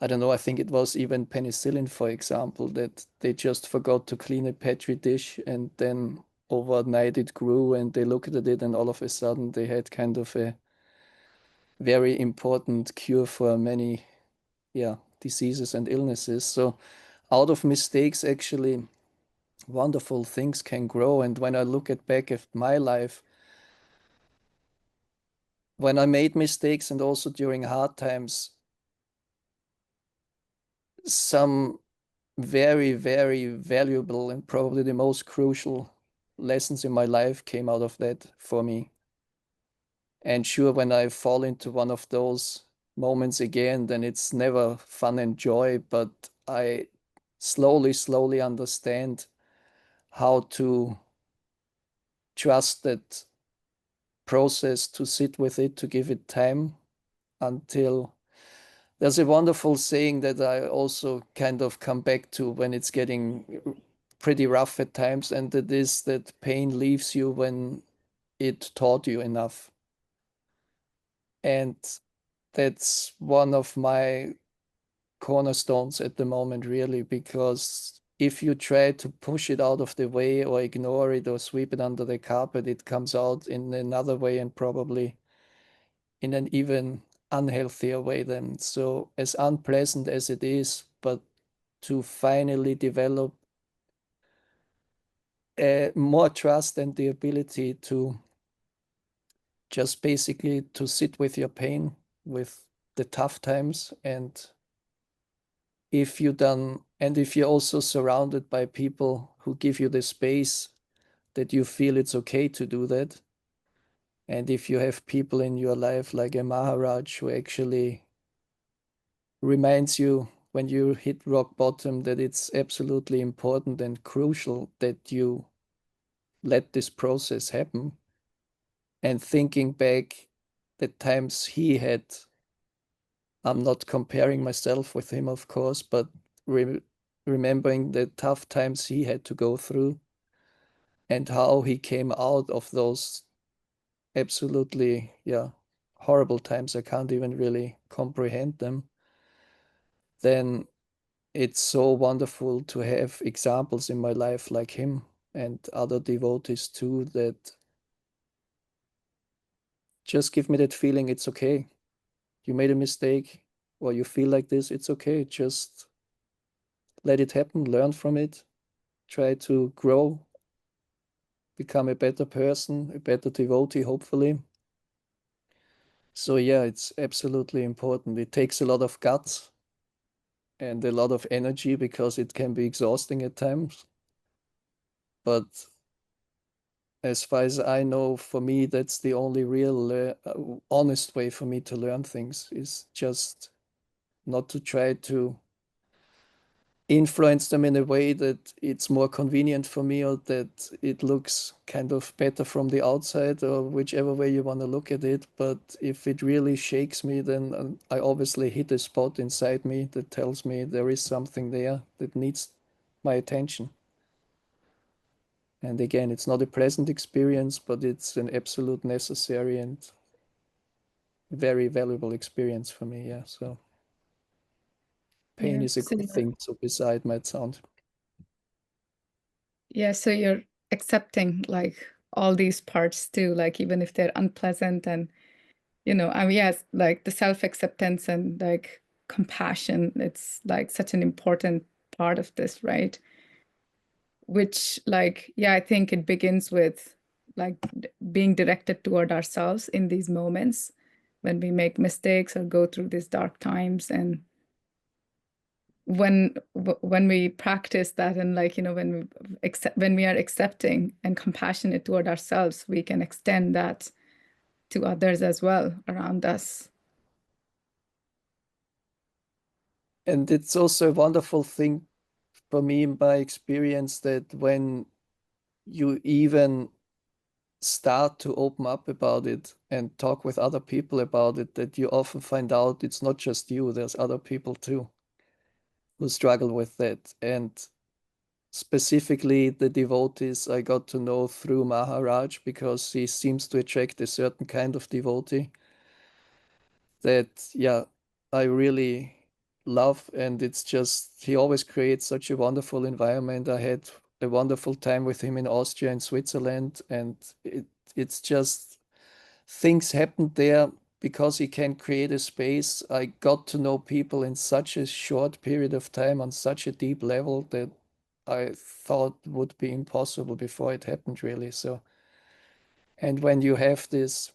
I don't know, I think it was even penicillin, for example, that they just forgot to clean a petri dish, and then overnight it grew, and they looked at it, and all of a sudden they had kind of a very important cure for many, yeah, diseases and illnesses. So out of mistakes, actually, wonderful things can grow. And when I look back at my life, when I made mistakes and also during hard times, some very, very valuable and probably the most crucial lessons in my life came out of that for me. And sure, when I fall into one of those moments again, then it's never fun and joy, but I slowly understand how to trust that process, to sit with it, to give it time, until there's a wonderful saying that I also kind of come back to when it's getting pretty rough at times, and that is that pain leaves you when it taught you enough. And that's one of my cornerstones at the moment, really, because if you try to push it out of the way or ignore it or sweep it under the carpet, it comes out in another way, and probably in an even unhealthier way then. So as unpleasant as it is, but to finally develop more trust and the ability to just basically to sit with your pain, with the tough times. And if you're also surrounded by people who give you the space that you feel it's okay to do that, and if you have people in your life like a Maharaj who actually reminds you when you hit rock bottom that it's absolutely important and crucial that you let this process happen, and thinking back the times he had, I'm not comparing myself with him, of course, but remembering the tough times he had to go through and how he came out of those absolutely, yeah, horrible times. I can't even really comprehend them. Then it's so wonderful to have examples in my life like him and other devotees too, that just give me that feeling it's okay. You made a mistake. or you feel like this, it's okay. Just let it happen, learn from it, try to grow, become a better person, a better devotee, hopefully. So yeah, it's absolutely important. It takes a lot of guts and a lot of energy because it can be exhausting at times. But as far as I know, for me, that's the only real honest way for me to learn things, is just not to try to influence them in a way that it's more convenient for me, or that it looks kind of better from the outside, or whichever way you want to look at it. But if it really shakes me, then I obviously hit a spot inside me that tells me there is something there that needs my attention. And again, it's not a pleasant experience, but it's an absolute necessary and very valuable experience for me. Yeah. So pain is a good thing. So beside might sound. Yeah, so you're accepting like all these parts too, like even if they're unpleasant, and I mean, yes, like the self-acceptance and like compassion, it's like such an important part of this, right? Which like, yeah, I think it begins with like being directed toward ourselves in these moments when we make mistakes or go through these dark times. And when we practice that, and like when we are accepting and compassionate toward ourselves, we can extend that to others as well around us. And it's also a wonderful thing for me in my experience that when you even start to open up about it and talk with other people about it, that you often find out it's not just you, there's other people too who struggle with that. And specifically the devotees I got to know through Maharaj, because he seems to attract a certain kind of devotee that, yeah, I really love. And it's just, he always creates such a wonderful environment. I had a wonderful time with him in Austria and Switzerland, and it's just, things happened there because he can create a space. I got to know people in such a short period of time on such a deep level that I thought would be impossible before it happened, really. So, and when you have this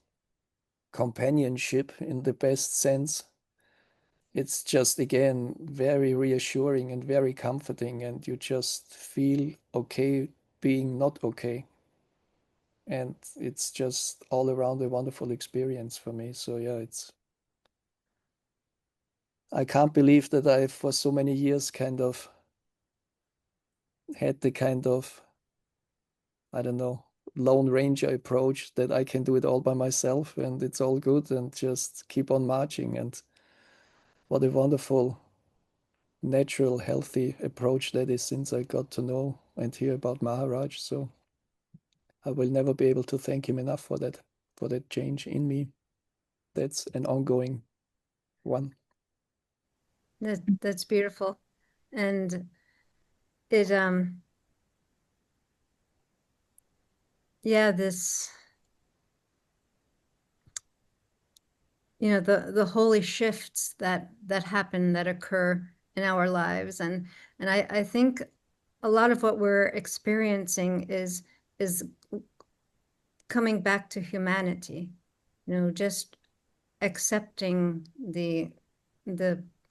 companionship in the best sense, it's just, again, very reassuring and very comforting, and you just feel okay being not okay. And it's just all around a wonderful experience for me. So yeah, I can't believe that I, for so many years, kind of had the kind of, I don't know, Lone Ranger approach that I can do it all by myself and it's all good and just keep on marching. And what a wonderful, natural, healthy approach that is since I got to know and hear about Maharaj. So I will never be able to thank him enough for that change in me. That's an ongoing one. That's beautiful. And it yeah, this, the holy shifts that happen, that occur in our lives. And I think a lot of what we're experiencing is coming back to humanity, just accepting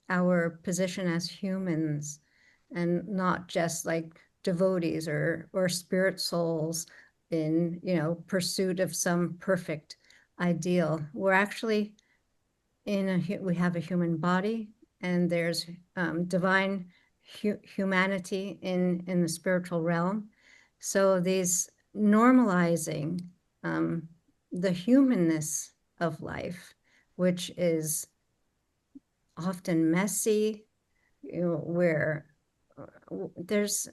our position as humans, and not just like devotees or spirit souls in pursuit of some perfect ideal. We're actually we have a human body, and there's divine humanity in the spiritual realm. So these normalizing the humanness of life, which is often messy, where there's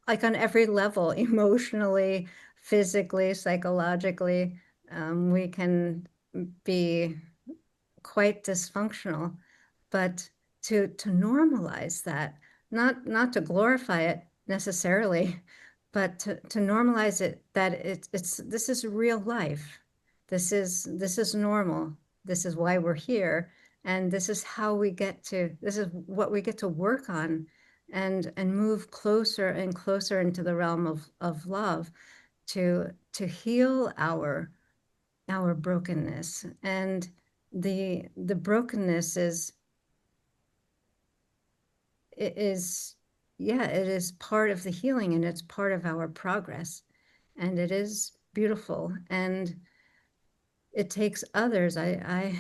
like on every level, emotionally, physically, psychologically, we can be quite dysfunctional. But to normalize that, not to glorify it necessarily, but to normalize it, that this is real life. This is normal. This is why we're here. And this is how we get to, this is what we get to work on and move closer and closer into the realm of love to heal our brokenness. And the brokenness it is part of the healing, and it's part of our progress, and it is beautiful, and it takes others. I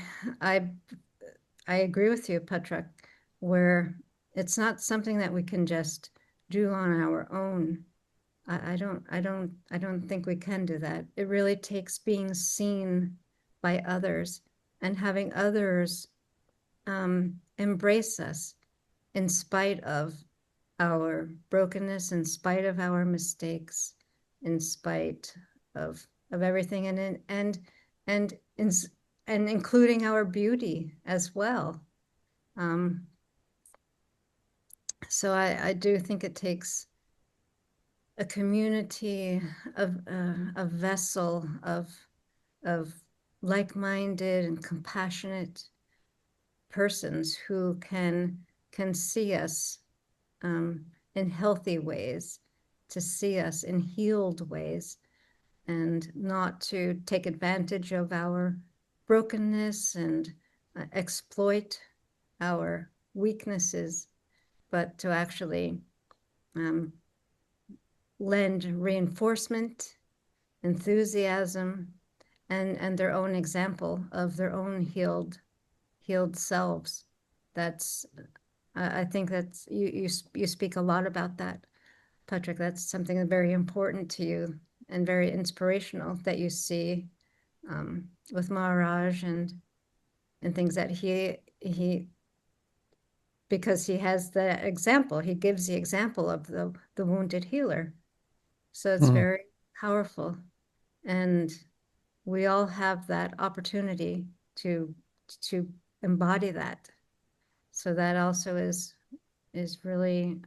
agree with you, Patrak, where it's not something that we can just do on our own. I don't think we can do that. It really takes being seen by others and having others embrace us in spite of our brokenness, in spite of our mistakes, in spite of everything, and including our beauty as well. So I do think it takes a community, of a vessel of like-minded and compassionate persons who can see us in healthy ways, to see us in healed ways, and not to take advantage of our brokenness and exploit our weaknesses, but to actually lend reinforcement, enthusiasm, and their own example of their own healed selves. That's I think that's you speak a lot about that, Patrak. That's something very important to you and very inspirational that you see with Maharaj and things that he because he has the example, he gives the example of the wounded healer. So it's very powerful, and we all have that opportunity to embody that. So that also is really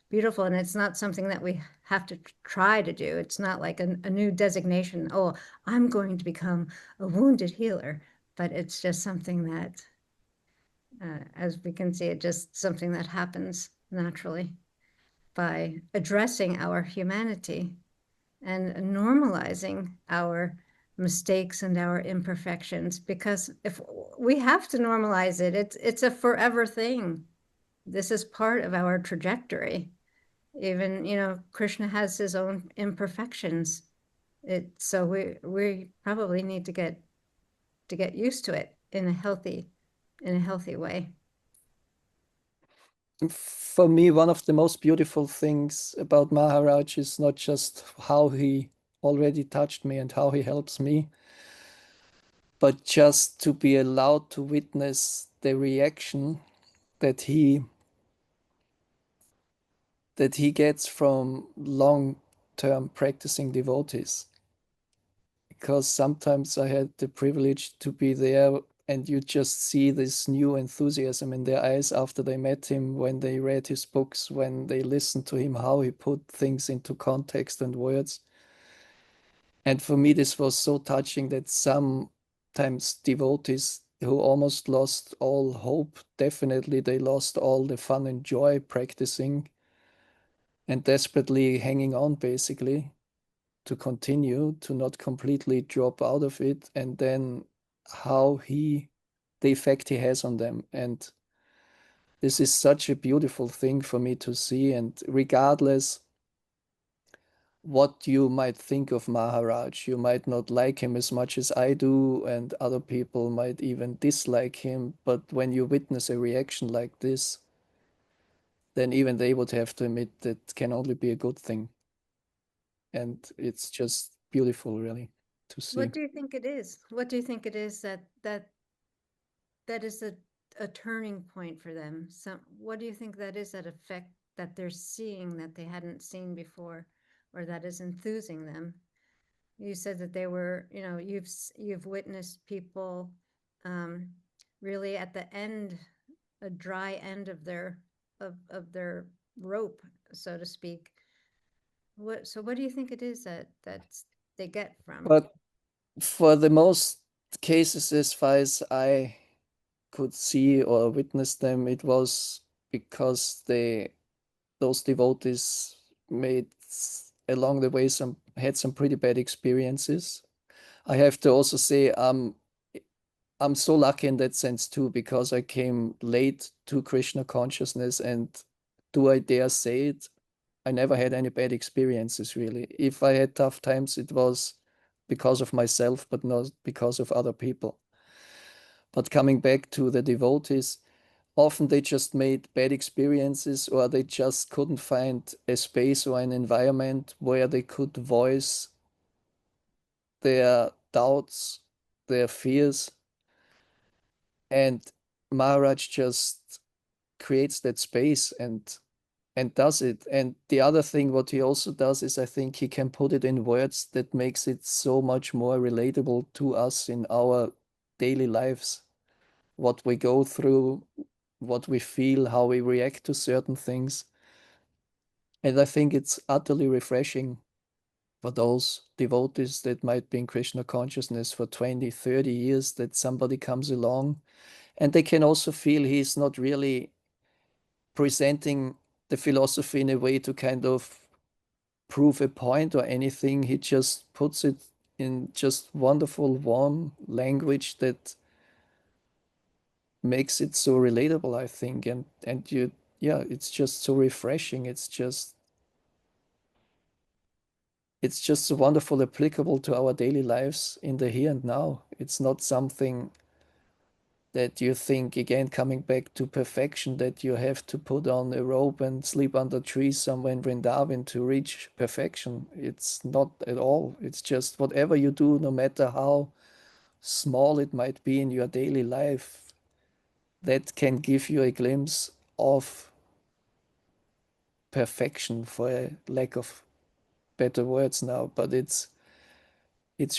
beautiful, and it's not something that we have to try to do. It's not like a new designation. Oh, I'm going to become a wounded healer, but it's just something that, as we can see, it's just something that happens naturally by addressing our humanity and normalizing our mistakes and our imperfections, because if we have to normalize it, it's a forever thing. This is part of our trajectory. Even, Krishna has his own imperfections. So we probably need to get used to it in a healthy way. For me, one of the most beautiful things about Maharaj is not just how he already touched me and how he helps me, but just to be allowed to witness the reaction that he gets from long-term practicing devotees. Because sometimes I had the privilege to be there, and you just see this new enthusiasm in their eyes after they met him, when they read his books, when they listened to him, how he put things into context and words. And for me, this was so touching that sometimes devotees who almost lost all hope, definitely they lost all the fun and joy practicing and desperately hanging on, basically, to continue, to not completely drop out of it, and then how the effect he has on them. And this is such a beautiful thing for me to see. And regardless what you might think of Maharaj, you might not like him as much as I do, and other people might even dislike him, but when you witness a reaction like this, then even they would have to admit that can only be a good thing. And it's just beautiful, really, to see. What do you think it is? What do you think it is that is a turning point for them? What do you think that is, that effect that they're seeing that they hadn't seen before, or that is enthusing them? You said that they were, you've witnessed people really at the end, a dry end of their rope, so to speak. What do you think it is that they get from? But for the most cases, as far as I could see or witness them, it was because those devotees made along the way had some pretty bad experiences. I have to also say I'm so lucky in that sense too, because I came late to Krishna consciousness, and do I dare say it? I never had any bad experiences really. If I had tough times, it was because of myself, but not because of other people. But coming back to the devotees, often they just made bad experiences, or they just couldn't find a space or an environment where they could voice their doubts, their fears. And Maharaj just creates that space and does it. And the other thing what he also does is, I think he can put it in words that makes it so much more relatable to us in our daily lives, what we go through, what we feel, how we react to certain things. And I think it's utterly refreshing for those devotees that might be in Krishna consciousness for 20, 30 years, that somebody comes along and they can also feel he's not really presenting the philosophy in a way to kind of prove a point or anything. He just puts it in just wonderful, warm language that makes it so relatable, I think. And you, yeah, it's just so refreshing. It's just so wonderful, applicable to our daily lives in the here and now. It's not something that you think, again, coming back to perfection, that you have to put on a robe and sleep under trees somewhere in Vrindavan to reach perfection. It's not at all. It's just whatever you do, no matter how small it might be in your daily life, that can give you a glimpse of perfection, for a lack of better words now. But it's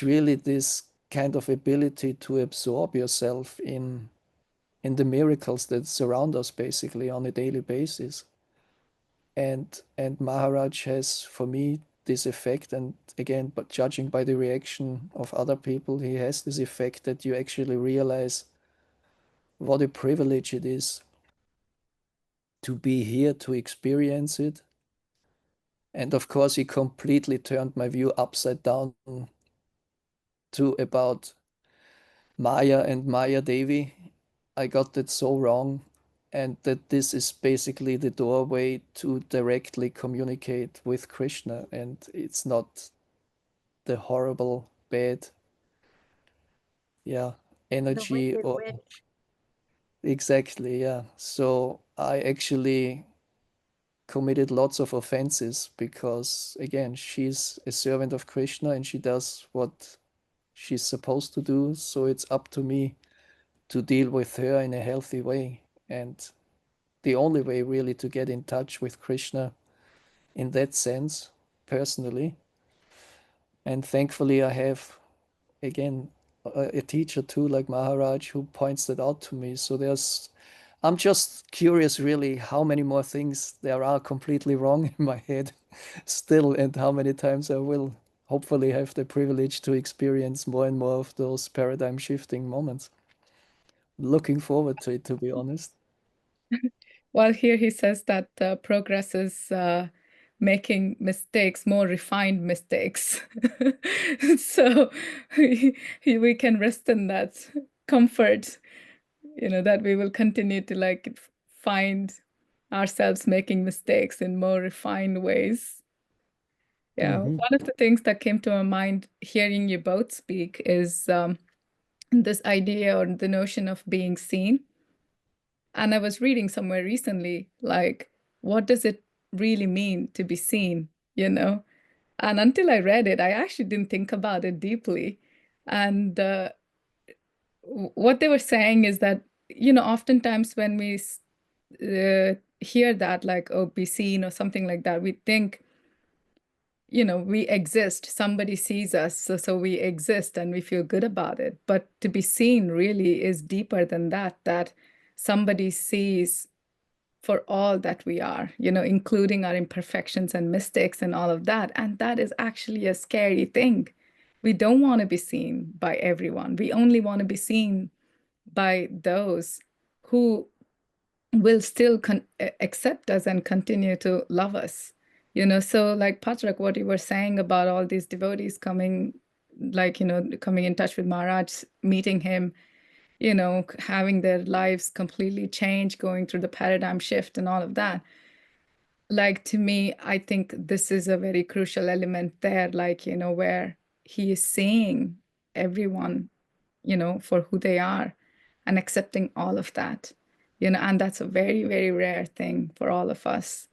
really this kind of ability to absorb yourself in the miracles that surround us basically on a daily basis. And Maharaj has, for me, this effect. And again, but judging by the reaction of other people, he has this effect that you actually realize what a privilege it is to be here, to experience it. And of course, he completely turned my view upside down to about Maya and Maya Devi. I got that so wrong, and that this is basically the doorway to directly communicate with Krishna, and it's not the horrible, bad, energy wicked or witch. exactly, yeah. So I actually committed lots of offenses because, again, she's a servant of Krishna and she does what she's supposed to do. So it's up to me to deal with her in a healthy way. And the only way really to get in touch with Krishna in that sense, personally. And thankfully I have, again, a teacher too, like Maharaj, who points that out to me. So I'm just curious really how many more things there are completely wrong in my head still, and how many times I will hopefully have the privilege to experience more and more of those paradigm shifting moments. Looking forward to it, to be honest. Well, here he says that progress is making mistakes, more refined mistakes. So we can rest in that comfort, that we will continue to find ourselves making mistakes in more refined ways. Yeah, one of the things that came to my mind hearing you both speak is this idea or the notion of being seen. And I was reading somewhere recently, what does it really mean to be seen, And until I read it, I actually didn't think about it deeply. And what they were saying is that, oftentimes when we hear that, oh, be seen or something like that, we think, we exist, somebody sees us, so we exist and we feel good about it. But to be seen really is deeper than that somebody sees for all that we are, including our imperfections and mistakes and all of that. And that is actually a scary thing. We don't want to be seen by everyone. We only want to be seen by those who will still accept us and continue to love us. So like Patrak, what you were saying about all these devotees coming, like, coming in touch with Maharaj, meeting him, having their lives completely change, going through the paradigm shift and all of that. Like, to me, I think this is a very crucial element there, like, where he is seeing everyone, for who they are and accepting all of that, and that's a very, very rare thing for all of us.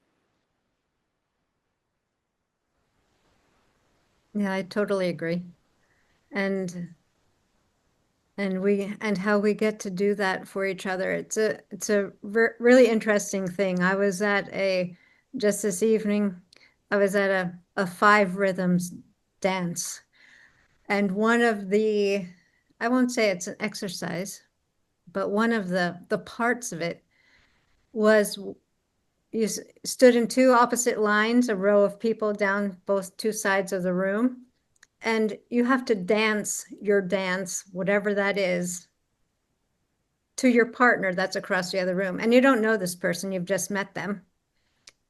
Yeah, I totally agree. And how we get to do that for each other. It's a really interesting thing. I was at just this evening, I was at a 5 rhythms dance. And one of the, I won't say it's an exercise, but one of the parts of it was you stood in 2 opposite lines, a row of people down both 2 sides of the room. And you have to dance your dance, whatever that is, to your partner that's across the other room. And you don't know this person, you've just met them.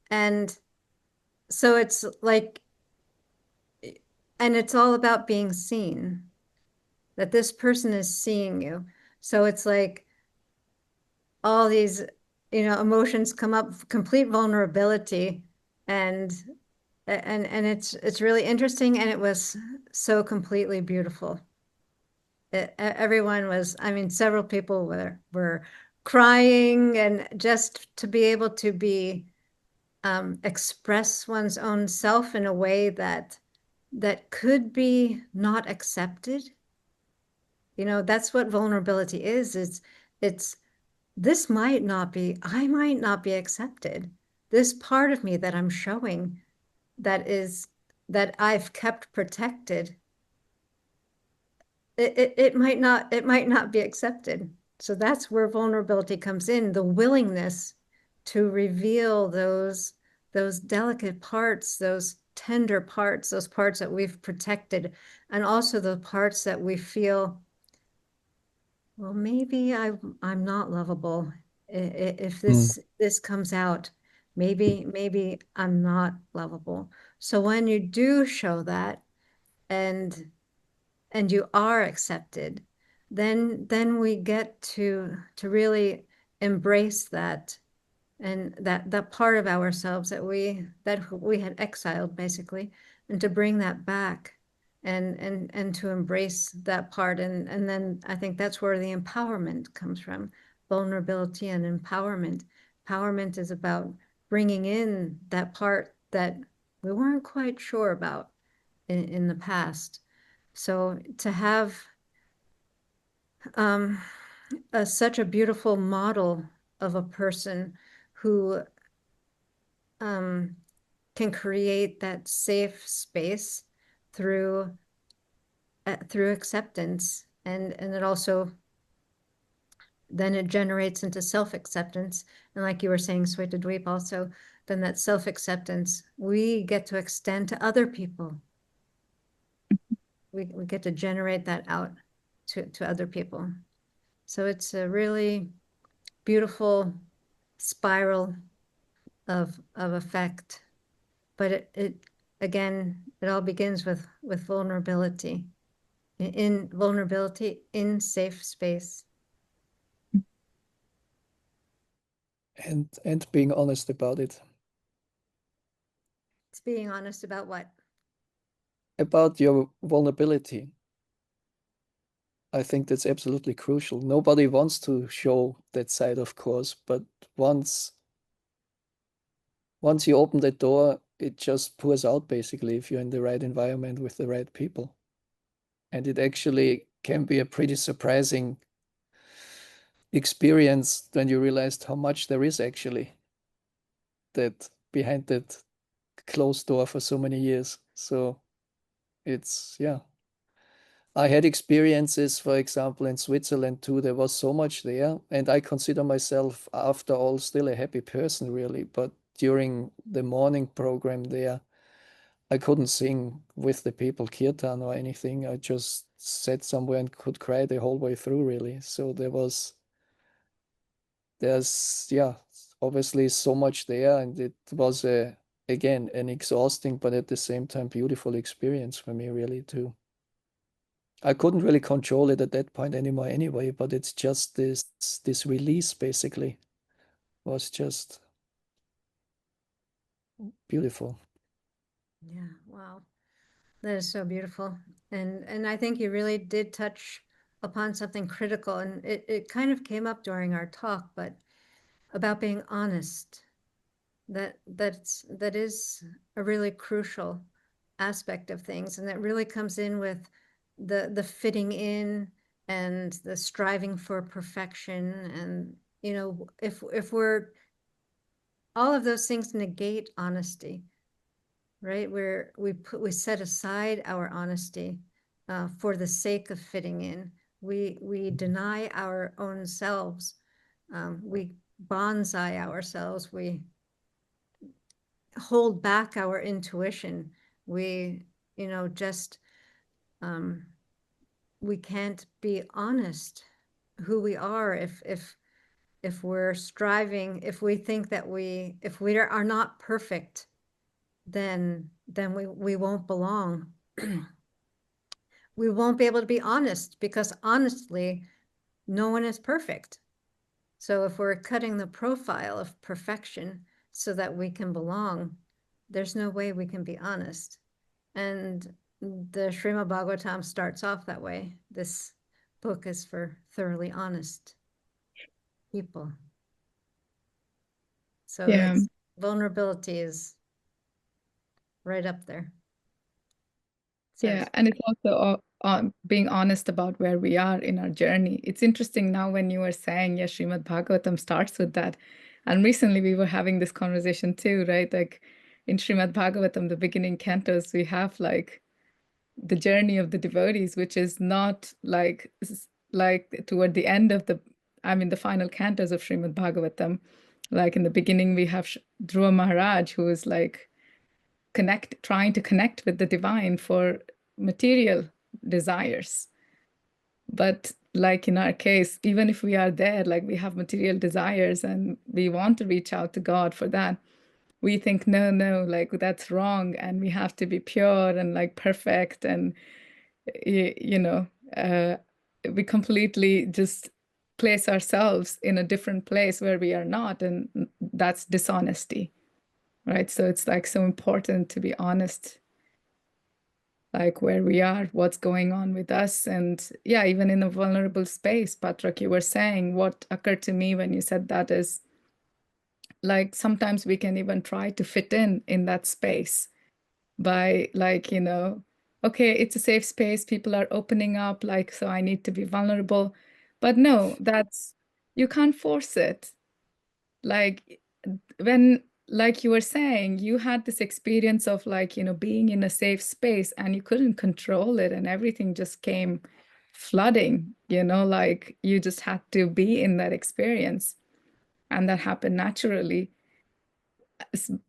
And so it's like, and it's all about being seen, that this person is seeing you. So it's like all these, emotions come up, complete vulnerability, and it's really interesting, and it was so completely beautiful. Everyone was, I mean, several people were crying, and just to be able to be express one's own self in a way that could be not accepted. That's what vulnerability is. It's this might not be, I might not be accepted. This part of me that I'm showing, that I've kept protected, it might not be accepted. So that's where vulnerability comes in, the willingness to reveal those delicate parts, those tender parts, those parts that we've protected, and also the parts that we feel, well, maybe I'm not lovable. If this comes out, maybe I'm not lovable. So when you do show that, and you are accepted, then we get to really embrace that, and that part of ourselves that we had exiled, basically, and to bring that back, and to embrace that part, and then I think that's where the empowerment comes from. Vulnerability and empowerment. Empowerment is about bringing in that part that we weren't quite sure about in the past. So to have such a beautiful model of a person who can create that safe space through acceptance, and it also then it generates into self-acceptance, and like you were saying, Svetadvīpā, also then that self-acceptance we get to extend to other people. We get to generate that out to other people. So it's a really beautiful spiral of effect. But it again, it all begins with vulnerability. In vulnerability, in safe space. And being honest about it. It's being honest about what? About your vulnerability. I think that's absolutely crucial. Nobody wants to show that side, of course, but once you open the door, it just pours out, basically, if you're in the right environment with the right people. And it actually can be a pretty surprising experience when you realized how much there is actually that behind that closed door for so many years. So it's, yeah. I had experiences, for example, in Switzerland too. There was so much there, and I consider myself, after all, still a happy person, really. But during the morning program there, I couldn't sing with the people kirtan or anything. I just sat somewhere and could cry the whole way through, really. So there was there's, yeah, obviously so much there, and it was again an exhausting but at the same time beautiful experience for me, really, too. I couldn't really control it at that point anymore anyway, but it's just this release basically was just beautiful. Yeah, wow. That is so beautiful. And I think you really did touch upon something critical, and it kind of came up during our talk, but about being honest. That is a really crucial aspect of things, and that really comes in with the fitting in and the striving for perfection. And if we're, all of those things negate honesty, right? We set aside our honesty for the sake of fitting in. We deny our own selves. We bonsai ourselves. We hold back our intuition. We, just we can't be honest who we are if we're striving, if we think that if we are not perfect, then we won't belong. We won't be able to be honest, because honestly, no one is perfect. So if we're cutting the profile of perfection so that we can belong, there's no way we can be honest. And the Srimad Bhagavatam starts off that way. This book is for thoroughly honest people. So Yeah. vulnerability is right up there. So Yeah, and it's also being honest about where we are in our journey. It's interesting now when you were saying, yeah, Srimad Bhagavatam starts with that. And recently we were having this conversation too, right? Like in Srimad Bhagavatam, the beginning cantos, we have like the journey of the devotees, which is not like toward the end of the final cantos of Srimad Bhagavatam. Like in the beginning, we have Dhruva Maharaj, who is like trying to connect with the divine for material desires. But like in our case, even if we are there, like we have material desires and we want to reach out to God for that, we think, no, like that's wrong, and we have to be pure and like perfect, and we completely just place ourselves in a different place where we are not, and that's dishonesty, right? So it's like so important to be honest, like where we are, what's going on with us. And yeah, even in a vulnerable space, Patrak, you were saying, what occurred to me when you said that is like sometimes we can even try to fit in that space by like, okay, it's a safe space, people are opening up, like, so I need to be vulnerable. But no, you can't force it. Like when, like you were saying, you had this experience of like, being in a safe space and you couldn't control it and everything just came flooding, like you just had to be in that experience and that happened naturally.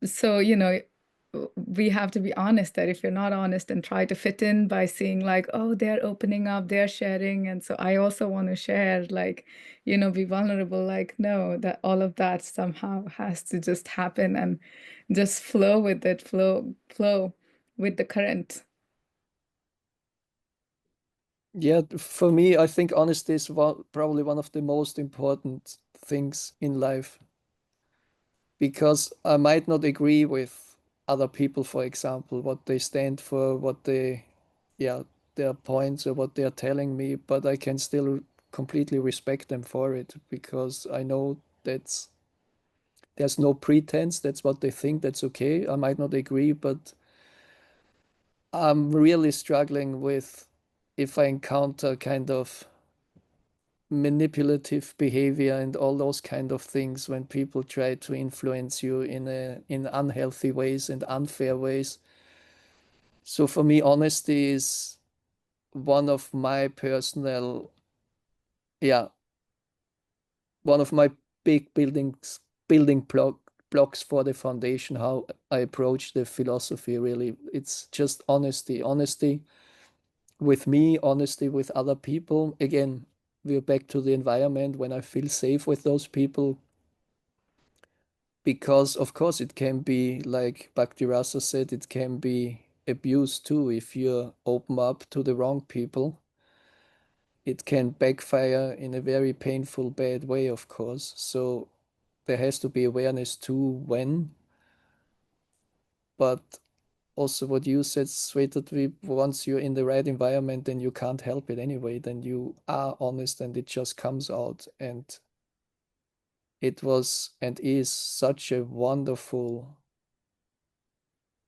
So, we have to be honest that if you're not honest and try to fit in by seeing like, oh, they're opening up, they're sharing, and so I also want to share, like, be vulnerable, like, no, that all of that somehow has to just happen and just flow with it, flow with the current. Yeah, for me, I think honesty is probably one of the most important things in life, because I might not agree with other people, for example, what they stand for, what their points or what they're telling me, but I can still completely respect them for it, because I know there's no pretense. That's what they think. That's okay. I might not agree, but I'm really struggling with if I encounter kind of manipulative behavior and all those kind of things when people try to influence you in unhealthy ways and unfair ways. So for me, honesty is one of my personal, one of my big building blocks for the foundation, how I approach the philosophy. Really, it's just honesty with me, honesty with other people. Again, we're back to the environment when I feel safe with those people. Because of course it can be, like Bhaktirasa said, it can be abuse too. If you open up to the wrong people, it can backfire in a very painful, bad way, of course. So there has to be awareness too when. But also what you said, Svetadvīpā, once you're in the right environment, then you can't help it anyway. Then you are honest and it just comes out. And it was and is such a wonderful,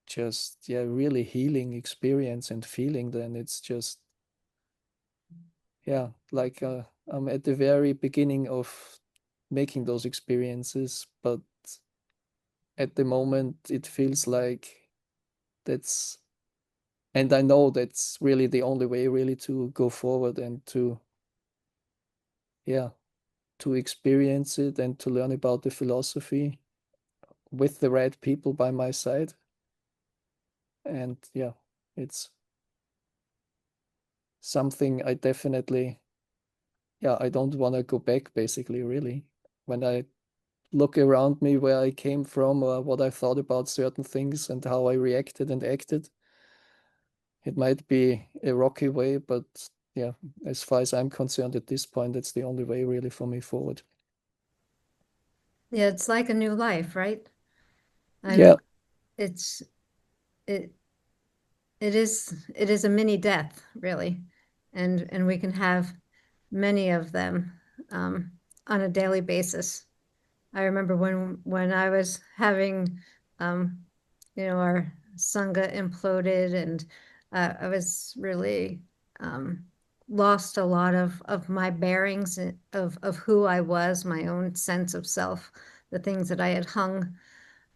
just, yeah, really healing experience and feeling. Then it's just, yeah, like I'm at the very beginning of making those experiences, but at the moment it feels like that's, and I know that's really the only way really to go forward and to, yeah, to experience it and to learn about the philosophy with the right people by my side. And yeah, it's something I definitely, yeah, I don't want to go back, basically, really. When I look around me where I came from or what I thought about certain things and how I reacted and acted, it might be a rocky way, but yeah, as far as I'm concerned at this point, it's the only way really for me forward. Yeah, it's like a new life, right? Yeah. It is a mini death, really, and we can have many of them on a daily basis. I remember when I was having, our sangha imploded, and I was really lost a lot of my bearings of who I was, my own sense of self, the things that I had hung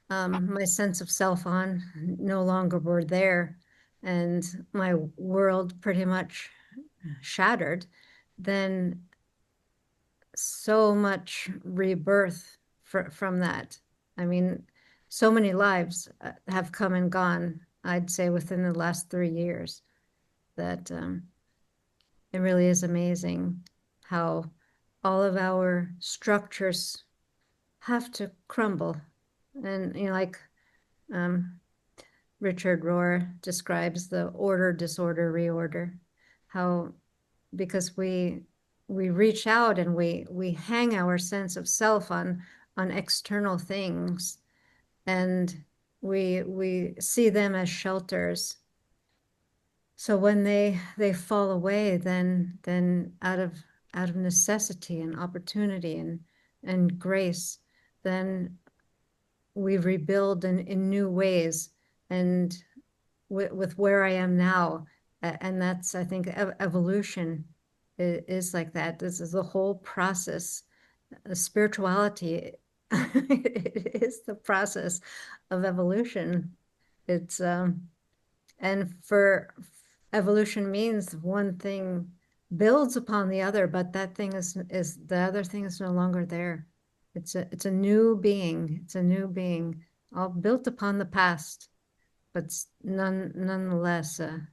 my sense of self on no longer were there, and my world pretty much shattered. Then so much rebirth from that. I mean, so many lives have come and gone, I'd say, within the last 3 years, that it really is amazing how all of our structures have to crumble. And, like Richard Rohr describes the order, disorder, reorder, how because we reach out and we hang our sense of self on external things, and we see them as shelters. So when they fall away, then out of necessity and opportunity and grace, then we rebuild in new ways, and with where I am now. And that's, I think, evolution is like that. This is the whole process. Spirituality is the process of evolution. It's and for evolution means one thing builds upon the other, but that thing is the other thing is no longer there. It's a new being. It's a new being, all built upon the past, but nonetheless a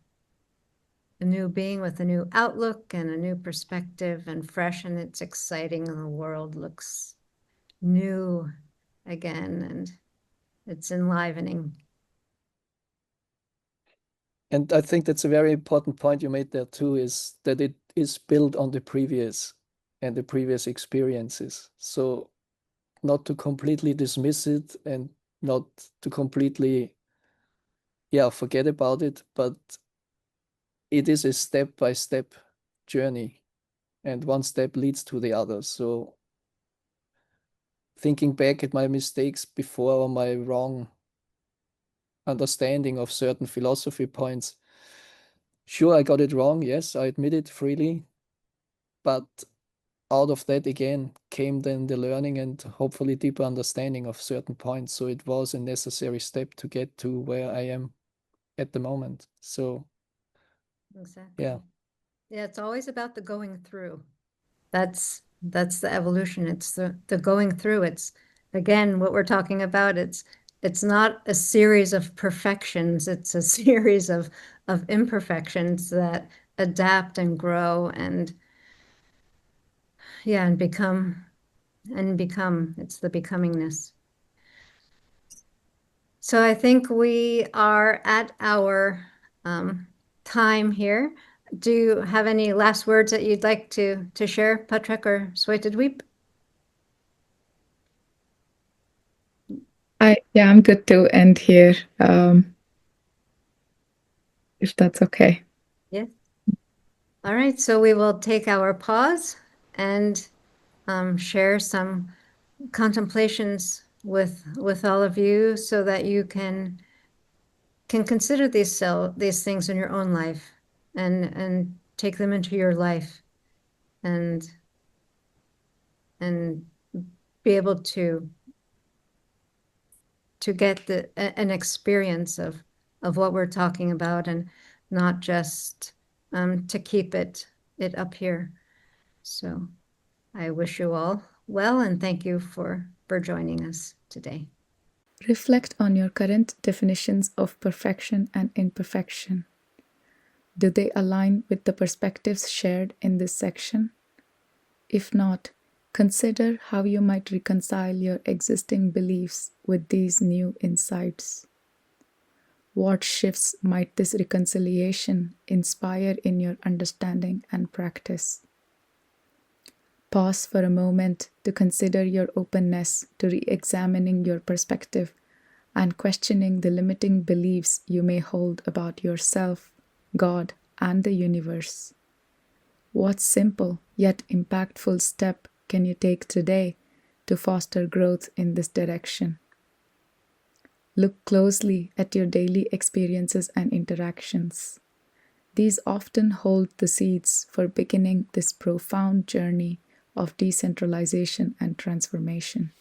new being with a new outlook and a new perspective and fresh, and it's exciting, and the world looks new again, and it's enlivening. And I think that's a very important point you made there too, is that it is built on the previous and the previous experiences. So not to completely dismiss it and not to completely, yeah, forget about it, but it is a step-by-step journey, and one step leads to the other. So thinking back at my mistakes before or my wrong understanding of certain philosophy points, sure, I got it wrong. Yes, I admit it freely. But out of that again came then the learning and hopefully deeper understanding of certain points. So it was a necessary step to get to where I am at the moment. So Exactly. yeah. Yeah, it's always about the going through. That's the evolution. It's the going through. It's, again, what we're talking about. It's not a series of perfections. It's a series of imperfections that adapt and grow. And yeah, and become, it's the becomingness. So I think we are at our time here. Do you have any last words that you'd like to share, Patrak or Svetadvīpā? I'm good to end here, if that's okay. Yes. All right, so we will take our pause and share some contemplations with all of you, so that you can consider these things in your own life, and take them into your life, and be able to get an experience of what we're talking about, and not just to keep it up here. So I wish you all well, and thank you for joining us today. Reflect on your current definitions of perfection and imperfection. Do they align with the perspectives shared in this section? If not, consider how you might reconcile your existing beliefs with these new insights. What shifts might this reconciliation inspire in your understanding and practice? Pause for a moment to consider your openness to re-examining your perspective and questioning the limiting beliefs you may hold about yourself, God, and the universe. What simple yet impactful step can you take today to foster growth in this direction? Look closely at your daily experiences and interactions. These often hold the seeds for beginning this profound journey of decentralization and transformation.